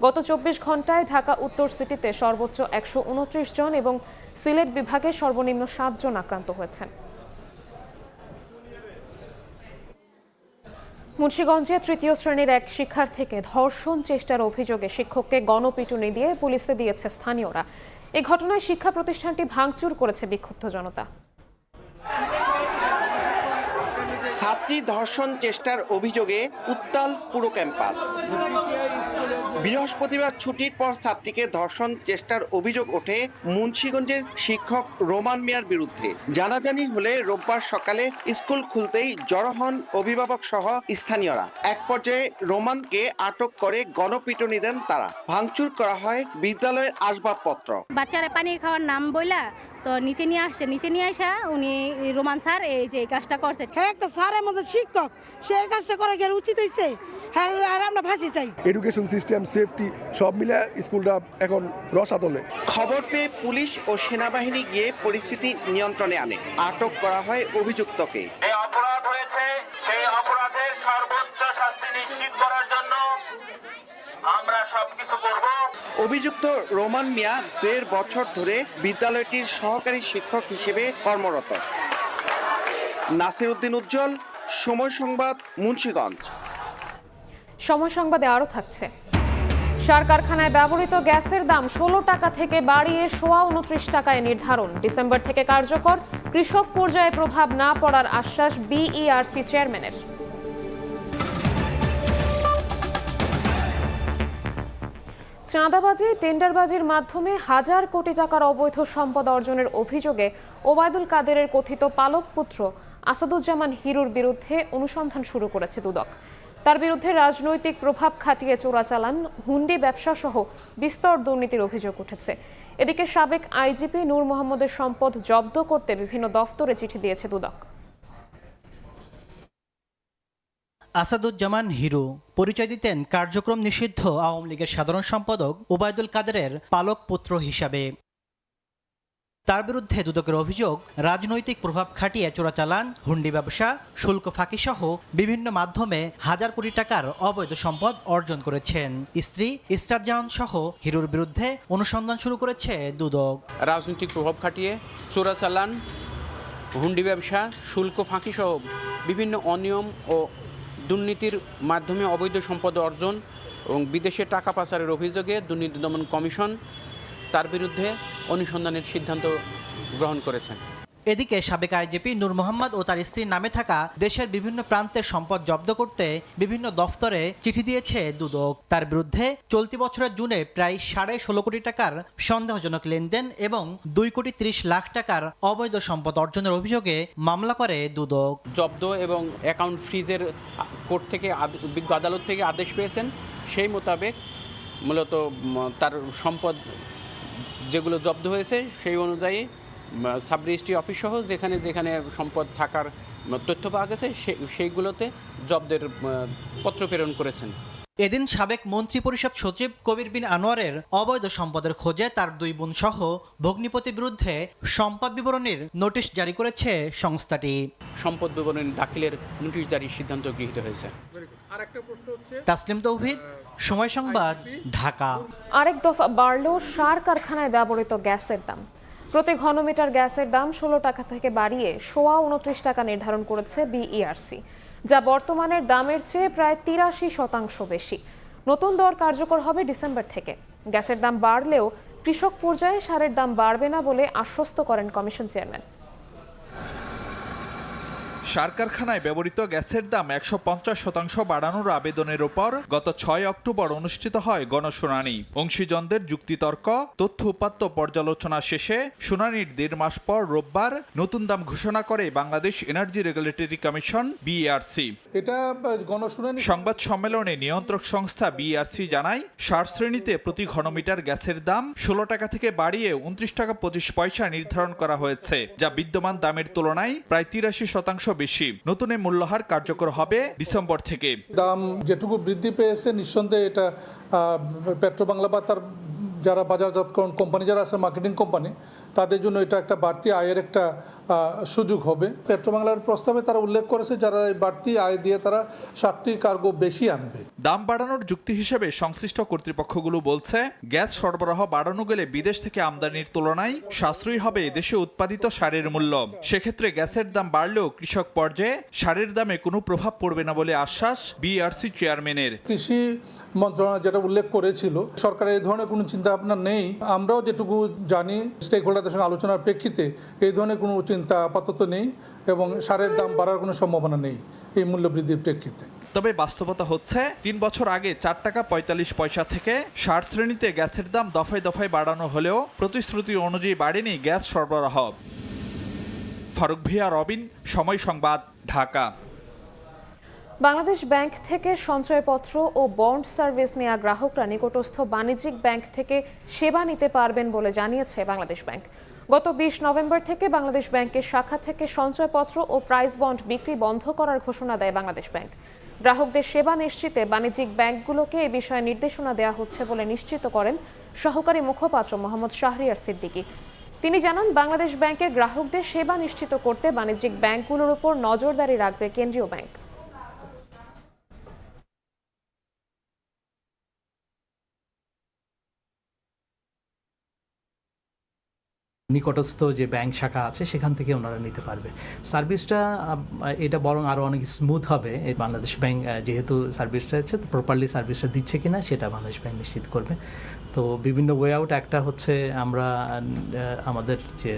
S1: গত 24 ঘন্টায় ঢাকা উত্তর সিটিতে সর্বোচ্চ 129 জন এবং সিলেট বিভাগে সর্বনিম্ন 7 জন আক্রান্ত হয়েছেন। মুন্সিগঞ্জে 3য় শ্রেণীর এক শিক্ষার্থীকে ধর্ষণ চেষ্টার অভিযোগে শিক্ষককে গণপিটুনি দিয়ে পুলিশে দিয়েছে স্থানীয়রা। এই ঘটনায় শিক্ষা প্রতিষ্ঠানটি ভাঙচুর করেছে বিক্ষুব্ধ জনতা।
S6: ছাত্রী ধর্ষণ চেষ্টার অভিযোগে উত্তাল পুরো ক্যাম্পাস। বৃহস্পতিবার ছুটির পর ছাত্রীকে ধর্ষণ চেষ্টার অভিযোগ ওঠে মুন্সিগঞ্জের শিক্ষক রোমান মিয়ার বিরুদ্ধে। জানাজানি হলে রোববার সকালে স্কুল খুলতেই জড়ো হন অভিভাবক সহ স্থানীয়রা। এক পর্যায়ে রোমানকে আটক করে গণপিটুনি দেন তারা। ভাঙচুর করা হয় বিদ্যালয়ের আসবাবপত্র।
S10: বাচ্চারা পানি খাওয়ার নাম বইলা তো নিচে নিয়ে আসছে, নিচে নিয়ে আসা উনি রোমান স্যার এই যে কাজটা করছে।
S11: হ্যাঁ, একটা স্যার আমাদের শিক্ষক, সেই কাজটা করা গেলে উচিত হয়েছে। হ্যাঁ, আর আমরা ফাঁসি চাই।
S15: এডুকেশন সিস্টেম, সেফটি সব মিলে স্কুলটা এখন রসাতলে।
S6: খবর পেয়ে পুলিশ ও সেনাবাহিনী গিয়ে পরিস্থিতি নিয়ন্ত্রণে আনে। আটক করা হয় অভিযুক্তকে।
S16: এই অপরাধ হয়েছে, সেই অপরাধের সর্বোচ্চ শাস্তি নিশ্চিত করার জন্য আমরা সবকিছু করব।
S6: অভিযুক্ত রোমান মিয়া 1.5 বছর ধরে বিদ্যালয়টির সহকারী শিক্ষক হিসেবে কর্মরত। নাসির উদ্দিন উজ্জ্বল, সময় সংবাদ, মুন্সিগঞ্জ।
S1: সময় সংবাদে আরও থাকছে। সার কারখানায় ব্যবহৃত গ্যাসের দাম 16 টাকা থেকে বাড়িয়ে 29 টাকায় নির্ধারণ। ডিসেম্বর থেকে কার্যকর। কৃষক পর্যায়ে প্রভাব না পড়ার আশ্বাস বিইআরসি চেয়ারম্যানের। চাঁদাবাজি, টেন্ডারবাজির মাধ্যমে হাজার কোটি টাকার অবৈধ সম্পদ অর্জনের অভিযোগে ওবায়দুল কাদেরের কথিত পালক পুত্র আসাদুজ্জামান হিরুর বিরুদ্ধে অনুসন্ধান শুরু করেছে দুদক। তার বিরুদ্ধে রাজনৈতিক প্রভাব খাটিয়ে চোরাচালান, হুন্ডি ব্যবসা সহ বিস্তর দুর্নীতির অভিযোগ উঠেছে। এদিকে সাবেক আইজিপি নূর মোহাম্মদের সম্পদ জব্দ করতে বিভিন্ন দফতরে চিঠি দিয়েছে দুদক।
S17: আসাদুজ্জামান হিরু পরিচয় দিতেন কার্যক্রম নিষিদ্ধ আওয়ামী লীগের সাধারণ সম্পাদক ওবায়দুল কাদেরের পালক পুত্র হিসাবে। তার বিরুদ্ধে দুদকের অভিযোগ, রাজনৈতিক প্রভাব খাটিয়ে চোরাচালান, হুন্ডি ব্যবসা, শুল্ক ফাঁকি সহ বিভিন্ন মাধ্যমে হাজার কোটি টাকার অবৈধ সম্পদ অর্জন করেছেন। স্ত্রী ইসরাত জাহান সহ হিরুর বিরুদ্ধে অনুসন্ধান শুরু করেছে দুদক।
S18: রাজনৈতিক প্রভাব খাটিয়ে চোরাচালান, হুন্ডি ব্যবসা, শুল্ক ফাঁকি সহ বিভিন্ন অনিয়ম ও দুর্নীতির মাধ্যমে অবৈধ সম্পদ অর্জন এবং বিদেশে টাকা পাচারের অভিযোগে দুর্নীতি দমন কমিশন তার বিরুদ্ধে অনুসন্ধানের সিদ্ধান্ত গ্রহণ করেছেন।
S17: এদিকে সাবেক আইজিপি নূর মোহাম্মদ ও তার স্ত্রীর নামে থাকা দেশের বিভিন্ন প্রান্তের সম্পদ জব্দ করতে বিভিন্ন দফতরে চিঠি দিয়েছে দুদক। তার বিরুদ্ধে চলতি বছরের জুনে প্রায় 16.5 কোটি টাকার সন্দেহজনক লেনদেন এবং 2,30,00,000 টাকার অবৈধ সম্পদ অর্জনের অভিযোগে মামলা করে দুদক।
S18: জব্দ এবং অ্যাকাউন্ট ফ্রিজের কোর্ট থেকে বিজ্ঞ আদালত থেকে আদেশ পেয়েছেন, সেই মোতাবেক মূলত তার সম্পদ যেগুলো জব্দ হয়েছে সেই অনুযায়ী সাব রেজিস্ট্রি অফিস সহ যেখানে যেখানে সম্পদ থাকার তথ্য পাওয়া গেছে সেইগুলোতে জব্দের পত্র প্রেরণ করেছেন।
S17: এদিন সাবেক মন্ত্রী পরিষদ সচিব কবির বিন আনোয়ারের অবৈধ সম্পদের খোঁজে তার 2 বোন সহ ভগ্নিপতির বিরুদ্ধে সম্পদ বিবরণীর নোটিশ জারি করেছে সংস্থাটি।
S18: সম্পদ বিবরণী দাখিলের নোটিশ জারির সিদ্ধান্ত গৃহীত হয়েছে।
S17: তাসলিম তৌহিদ, সময় সংবাদ, ঢাকা।
S1: আরেক দফা বাড়ল সার কারখানায় ব্যবহৃত গ্যাসের দাম। প্রতি ঘনমিটার গ্যাসের দাম 16 টাকা থেকে বাড়িয়ে 29 টাকা নির্ধারণ করেছে বিইআরসি, যা বর্তমানের দামের চেয়ে প্রায় 83% বেশি। নতুন দর কার্যকর হবে ডিসেম্বর থেকে। গ্যাসের দাম বাড়লেও কৃষক পর্যায়ে সারের দাম বাড়বে না বলে আশ্বস্ত করেন কমিশন চেয়ারম্যান।
S2: সার কারখানায় ব্যবহৃত গ্যাসের দাম 150% বাড়ানোর আবেদনের ওপর গত 6 অক্টোবর অনুষ্ঠিত হয় গণশুনানি। অংশীজনদের যুক্তিতর্ক, তথ্য উপাত্ত পর্যালোচনা শেষে শুনানির 1.5 মাস পর রোববার নতুন দাম ঘোষণা করে Bangladesh energy regulatory commission BERC.
S3: এটা গণশুনানি
S2: সংবাদ সম্মেলনে নিয়ন্ত্রক সংস্থা বিইআরসি জানায়, সার শ্রেণীতে প্রতি ঘনমিটার গ্যাসের দাম 16 টাকা থেকে বাড়িয়ে 29 টাকা 25 পয়সা নির্ধারণ করা হয়েছে, যা বিদ্যমান দামের তুলনায় প্রায় 83% বেশি। নতুন মূল্যহার কার্যকর হবে ডিসেম্বর থেকে।
S3: দাম যেটুকু বৃদ্ধি পেয়েছে নিঃসন্দেহে এটা পেট্রোবাংলা বা তার যারা বাজারজাতকরণ কোম্পানি যারা আছে, মার্কেটিং কোম্পানি, তাদের জন্য এটা একটা বাড়তি আয়ের একটা সুযোগ হবে। পেট্রোবাংলার প্রস্তাবে তারা উল্লেখ করেছে যারা এই বাড়তি আয় দিয়ে তারা 7টি কার্গো বেশি আনবে।
S2: দাম বাড়ানোর যুক্তি হিসেবে সংশ্লিষ্ট কর্তৃপক্ষগুলো বলছে, গ্যাস সরবরাহ বাড়ানো গেলে বিদেশ থেকে আমদানির তুলনায় সাশ্রয়ী হবে দেশে উৎপাদিত সারের মূল্য। সেক্ষেত্রে গ্যাসের দাম বাড়লেও কৃষক পর্যায়ে সারের দামে কোনো প্রভাব পড়বে না বলে আশ্বাস বিইআরসি চেয়ারম্যানের।
S3: কৃষি মন্ত্রণালয় যেটা উল্লেখ করেছিল, সরকারের এই ধরনের কোনো চিন্তা ভাবনা নেই। আমরাও যেটুকু জানি স্টেক হোল্ডারদের সঙ্গে আলোচনার প্রেক্ষিতে এই ধরনের কোনো চিন্তা আপাতত নেই এবং সারের দাম বাড়ার কোনো সম্ভাবনা নেই এই মূল্য বৃদ্ধির প্রেক্ষিতে।
S2: তবে বাস্তবতা হচ্ছে 3 বছর আগে 4 টাকা 45 পয়সা থেকে সার শ্রেণীতে গ্যাসের দাম দফায় দফায় বাড়ানো হলেও প্রতিশ্রুতি অনুযায়ী বাড়েনি গ্যাস সরবরাহ। ফারুক ভিয়া, রবিন, সময় সংবাদ, ঢাকা।
S1: বাংলাদেশ ব্যাংক থেকে সঞ্চয়পত্র ও বন্ড সার্ভিস নেওয়া গ্রাহকরা নিকটস্থ বাণিজ্যিক ব্যাংক থেকে সেবা নিতে পারবেন বলে জানিয়েছে বাংলাদেশ ব্যাংক। গত 20 নভেম্বর থেকে বাংলাদেশ ব্যাংকের শাখা থেকে সঞ্চয়পত্র ও প্রাইস বন্ড বিক্রি বন্ধ করার ঘোষণা দেয় বাংলাদেশ ব্যাংক। গ্রাহকদের সেবা নিশ্চিতে বাণিজ্যিক ব্যাংকগুলোকে এ বিষয়ে নির্দেশনা দেওয়া হচ্ছে বলে নিশ্চিত করেন সহকারী মুখপাত্র মোহাম্মদ শাহরিয়ার সিদ্দিকী। তিনি জানান, বাংলাদেশ ব্যাংকের গ্রাহকদের সেবা নিশ্চিত করতে বাণিজ্যিক ব্যাংকগুলোর উপর নজরদারি রাখবে কেন্দ্রীয় ব্যাংক।
S19: নিকটস্থ যে ব্যাংক শাখা আছে সেখান থেকে ওনারা নিতে পারবে। সার্ভিসটা এটা বরং আরও অনেক স্মুথ হবে। এই বাংলাদেশ ব্যাংক যেহেতু সার্ভিসটা হচ্ছে, তো প্রপারলি সার্ভিসটা দিচ্ছে কিনা সেটা বাংলাদেশ ব্যাংক নিশ্চিত করবে। তো বিভিন্ন ওয়ে আউট, একটা হচ্ছে আমরা আমাদের যে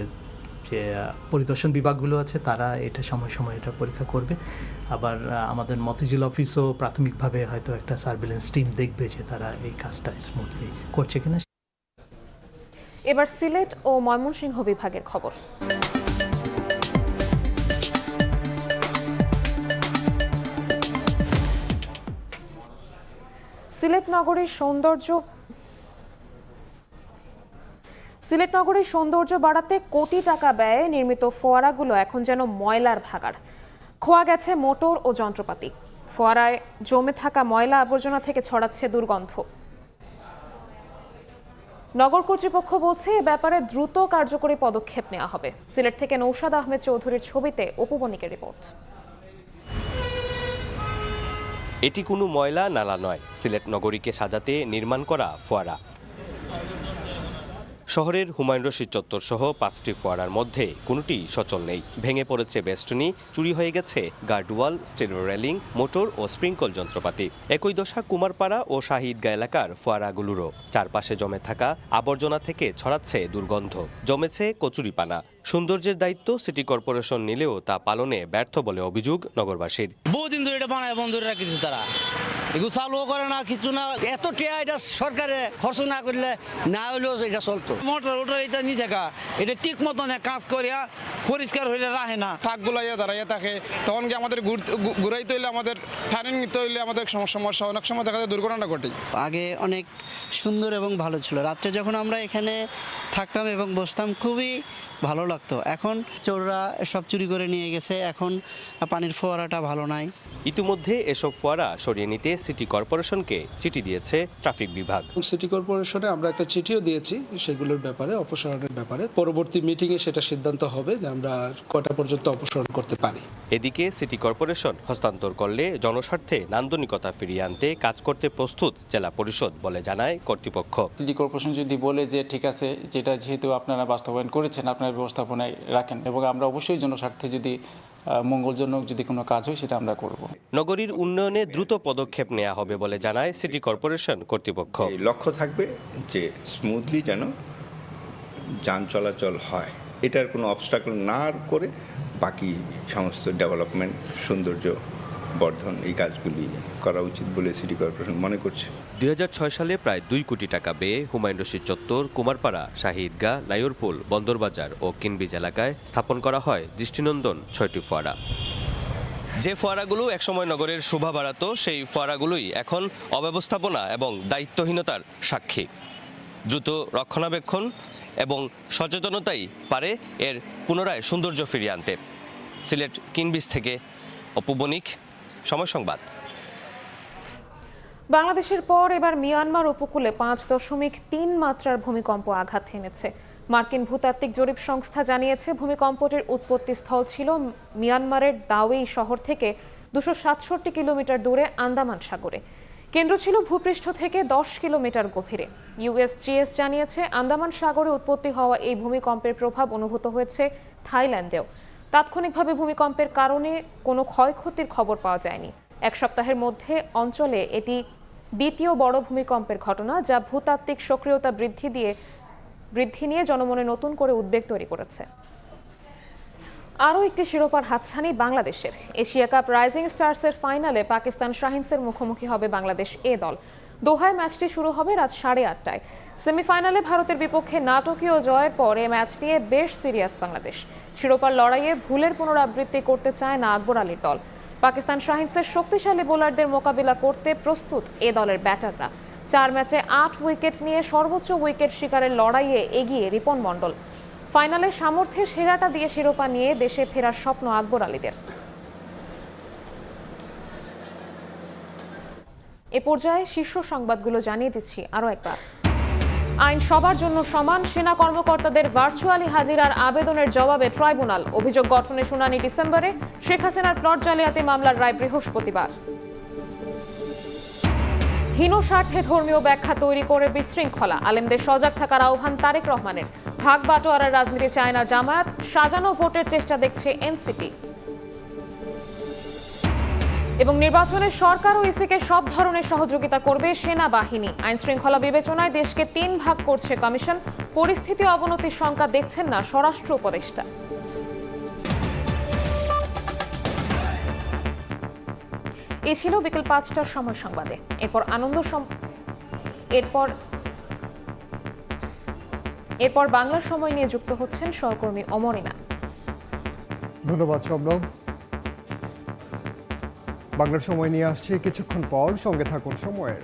S19: পরিদর্শন বিভাগগুলো আছে তারা এটা সময় সময় এটা পরীক্ষা করবে। আবার আমাদের মতিঝিল অফিসও প্রাথমিকভাবে হয়তো একটা সার্ভিলেন্স টিম দেখবে যে তারা এই কাজটা স্মুথলি করছে কিনা।
S1: এবার সিলেট ও ময়মনসিংহ বিভাগের খবর। সিলেট নগরীর সৌন্দর্য বাড়াতে কোটি টাকা ব্যয়ে নির্মিত ফোয়ারাগুলো এখন যেন ময়লার ভাগাড়। খোয়া গেছে মোটর ও যন্ত্রপাতি। ফোয়ারায় জমে থাকা ময়লা আবর্জনা থেকে ছড়াচ্ছে দুর্গন্ধ। নগর কর্তৃপক্ষ বলছে এ ব্যাপারে দ্রুত কার্যকরী পদক্ষেপ নেওয়া হবে। সিলেট থেকে নৌশাদ আহমেদ চৌধুরীর ছবিতে অপু বণিকের রিপোর্ট।
S20: এটি কোনো ময়লা নালা নয়, সিলেট নগরীকে সাজাতে নির্মাণ করা ফোয়ারা। শহরের হুমায়ুন রশিদ চত্বর সহ 5টি ফোয়ারার মধ্যে কোনোটি সচল নেই। ভেঙে পড়েছে বেষ্টনী, চুরি হয়ে গেছে গার্ডওয়াল, স্টিল রেলিং, মোটর ও স্প্রিংকল যন্ত্রপাতি। একই দশা কুমারপাড়া ও শাহিদগাঁ এলাকার ফোয়ারাগুলোরও। চারপাশে জমে থাকা আবর্জনা থেকে ছড়াচ্ছে দুর্গন্ধ, জমেছে কচুরিপানা। সৌন্দর্যের দায়িত্ব সিটি কর্পোরেশন নিলেও তা পালনে ব্যর্থ বলে অভিযোগ নগরবাসীর।
S5: বহুদিন ধরে এটা বানায় বন্ধ করে রাখিছে তারা, এগুলো চালুও করে না, কিছু না। এত টিয়া এটা সরকারে খরচ না করলে না হলেও এটা চলতো। মোটর ওটার এটা নিয়ে থাকা, এটা ঠিক মতন কাজ করিয়া পরিষ্কার হইলে রাখে না।
S7: ট্রাকগুলো দাঁড়াইয়া থাকে, তখন কি আমাদের ঘুরাইতে হইলে, আমাদের টার্নিং নিতে হইলে আমাদের সমস্যা, অনেক সময় দেখা যায় দুর্ঘটনা ঘটে।
S8: আগে অনেক সুন্দর এবং ভালো ছিল, রাত্রে যখন আমরা এখানে থাকতাম এবং বসতাম খুবই ভালো লাগতো। এখন চোররা সব চুরি করে নিয়ে গেছে, এখন পানির ফোয়ারাটা ভালো নাই।
S20: ইতিমধ্যে এসব ফোয়ারা সরিয়ে নিতে সিটি কর্পোরেশনকে চিঠি দিয়েছে ট্রাফিক বিভাগ।
S12: সিটি কর্পোরেশনে আমরা একটা চিঠিও দিয়েছি সেগুলোর ব্যাপারে, অপসারণের ব্যাপারে। পরবর্তী মিটিংয়ে সেটা সিদ্ধান্ত হবে যে আমরা কটা পর্যন্ত অপসারণ করতে পারি।
S20: এদিকে সিটি কর্পোরেশন হস্তান্তর করলে জনস্বার্থে নান্দনিকতা ফিরিয়ে আনতে কাজ করতে প্রস্তুত জেলা পরিষদ বলে জানায় কর্তৃপক্ষ।
S21: সিটি কর্পোরেশন যদি বলে যে ঠিক আছে, যেটা যেহেতু আপনারা বাস্তবায়ন করেছেন, আপনারা ব্যবস্থাপনায় রাখেন, এবং আমরা অবশ্যই জনস্বার্থে যদি মঙ্গলজনক যদি কোনো কাজ হয় সেটা আমরা করব।
S20: নগরীর উন্নয়নে দ্রুত পদক্ষেপ নেওয়া হবে বলে জানায় সিটি কর্পোরেশন কর্তৃপক্ষ।
S22: লক্ষ্য থাকবে যে স্মুথলি যেন যান চলাচল হয়, এটার কোনো অবস্ট্রাকল না করে বাকি সমস্ত ডেভেলপমেন্ট, সৌন্দর্য বর্ধন, এই কাজগুলি করা উচিত বলে সিটি কর্পোরেশন মনে করছে।
S20: 2006 সালে প্রায় 2 কোটি টাকা ব্যয়ে হুমায়ুন রশিদ চত্বর, কুমারপাড়া, শাহিদগাঁ, নাইরপুল, বন্দরবাজার ও কিনবিজ এলাকায় স্থাপন করা হয় দৃষ্টিনন্দন 6টি ফোয়ারা। যে ফোয়ারাগুলো একসময় নগরের শোভা বাড়াতো, সেই ফোয়ারাগুলোই এখন অব্যবস্থাপনা এবং দায়িত্বহীনতার সাক্ষী। দ্রুত রক্ষণাবেক্ষণ এবং সচেতনতাই পারে এর পুনরায় সৌন্দর্য ফিরিয়ে আনতে। সিলেট কিনবিজ থেকে অপু বণিক, সময় সংবাদ।
S1: বাংলাদেশের পর এবার মিয়ানমার উপকূলে 5.3 মাত্রার ভূমিকম্প আঘাত হেনেছে। মার্কিন ভূতাত্ত্বিক জরিপ সংস্থা জানিয়েছে ভূমিকম্পটির উৎপত্তি স্থল ছিল মিয়ানমারের দাওয়েই শহর থেকে 267 কিলোমিটার দূরে আন্দামান সাগরে। কেন্দ্র ছিল ভূপৃষ্ঠ থেকে 10 কিলোমিটার গভীরে। ইউএসজিএস জানিয়েছে আন্দামান সাগরে উৎপত্তি হওয়া এই ভূমিকম্পের প্রভাব অনুভূত হয়েছে থাইল্যান্ডেও। তাৎক্ষণিকভাবে ভূমিকম্পের কারণে কোনো ক্ষয়ক্ষতির খবর পাওয়া যায়নি। এক সপ্তাহের মধ্যে অঞ্চলে এটি দ্বিতীয় বড় ভূমিকম্পের ঘটনা, যা ভূতাত্ত্বিক সক্রিয়তা বৃদ্ধি নিয়ে জনমনে নতুন করে উদ্বেগ তৈরি করেছে। আরও একটি শিরোপার হাতছানি বাংলাদেশের। এশিয়া কাপ রাইজিং স্টার্সের ফাইনালে পাকিস্তান শাহিনসের মুখোমুখি হবে বাংলাদেশ এ দল। দোহায় ম্যাচটি শুরু হবে রাত 8:30টায়। সেমিফাইনালে ভারতের বিপক্ষে নাটকীয় জয়ের পর এ ম্যাচ নিয়ে বেশ সিরিয়াস বাংলাদেশ। শিরোপার লড়াইয়ে ভুলের পুনরাবৃত্তি করতে চায় না আকবর আলীর দল। পাকিস্তান শাহিনসের শক্তিশালী বোলারদের মোকাবিলা করতে প্রস্তুত এ দলের ব্যাটাররা। 4 ম্যাচে 8 উইকেট নিয়ে সর্বোচ্চ উইকেট শিকারের লড়াইয়ে এগিয়ে রিপন মণ্ডল। ফাইনালে সামর্থ্যের সেরাটা দিয়ে শিরোপা নিয়ে দেশে ফেরার স্বপ্ন আকবর আলীদের। এ পর্যায়ে শীর্ষ সংবাদগুলো জানিয়ে দিচ্ছি আরও একবার। আইন সবার জন্য সমান, সেনা কর্মকর্তাদের ভার্চুয়ালি হাজিরার আবেদনের জবাবে ট্রাইব্যুনাল। অভিযোগ গঠনের শুনানি ডিসেম্বরে। শেখ হাসিনার প্লট জালিয়াতি মামলার রায় বৃহস্পতিবার। হীন স্বার্থে ধর্মীয় ব্যাখ্যা তৈরি করে বিশৃঙ্খলা, আলেমদের সজাগ থাকার আহ্বান তারেক রহমানের। ভাগ বাটোয়ারার রাজনীতি চায় না জামায়াত, সাজানো ভোটের চেষ্টা দেখছে এনসিপি। এবং নির্বাচনে সরকার ও ইসিকে সব ধরনের সহযোগিতা করবে সেনাবাহিনী। আইন শৃঙ্খলা বিবেচনায় দেশকে 3 ভাগ করছে কমিশন। পরিস্থিতি অবনতির শঙ্কা দেখছেন না স্বরাষ্ট্র উপদেষ্টা। এই ছিল বিকেল 5টার সময় সংবাদে। এরপর বাংলার সময় নিয়ে যুক্ত হচ্ছেন সহকর্মী অমরিনা।
S22: ধন্যবাদ শবনম। বাংলার সময় নিয়ে আসছে কিছুক্ষণ পর, সঙ্গে থাকুন সময়ের।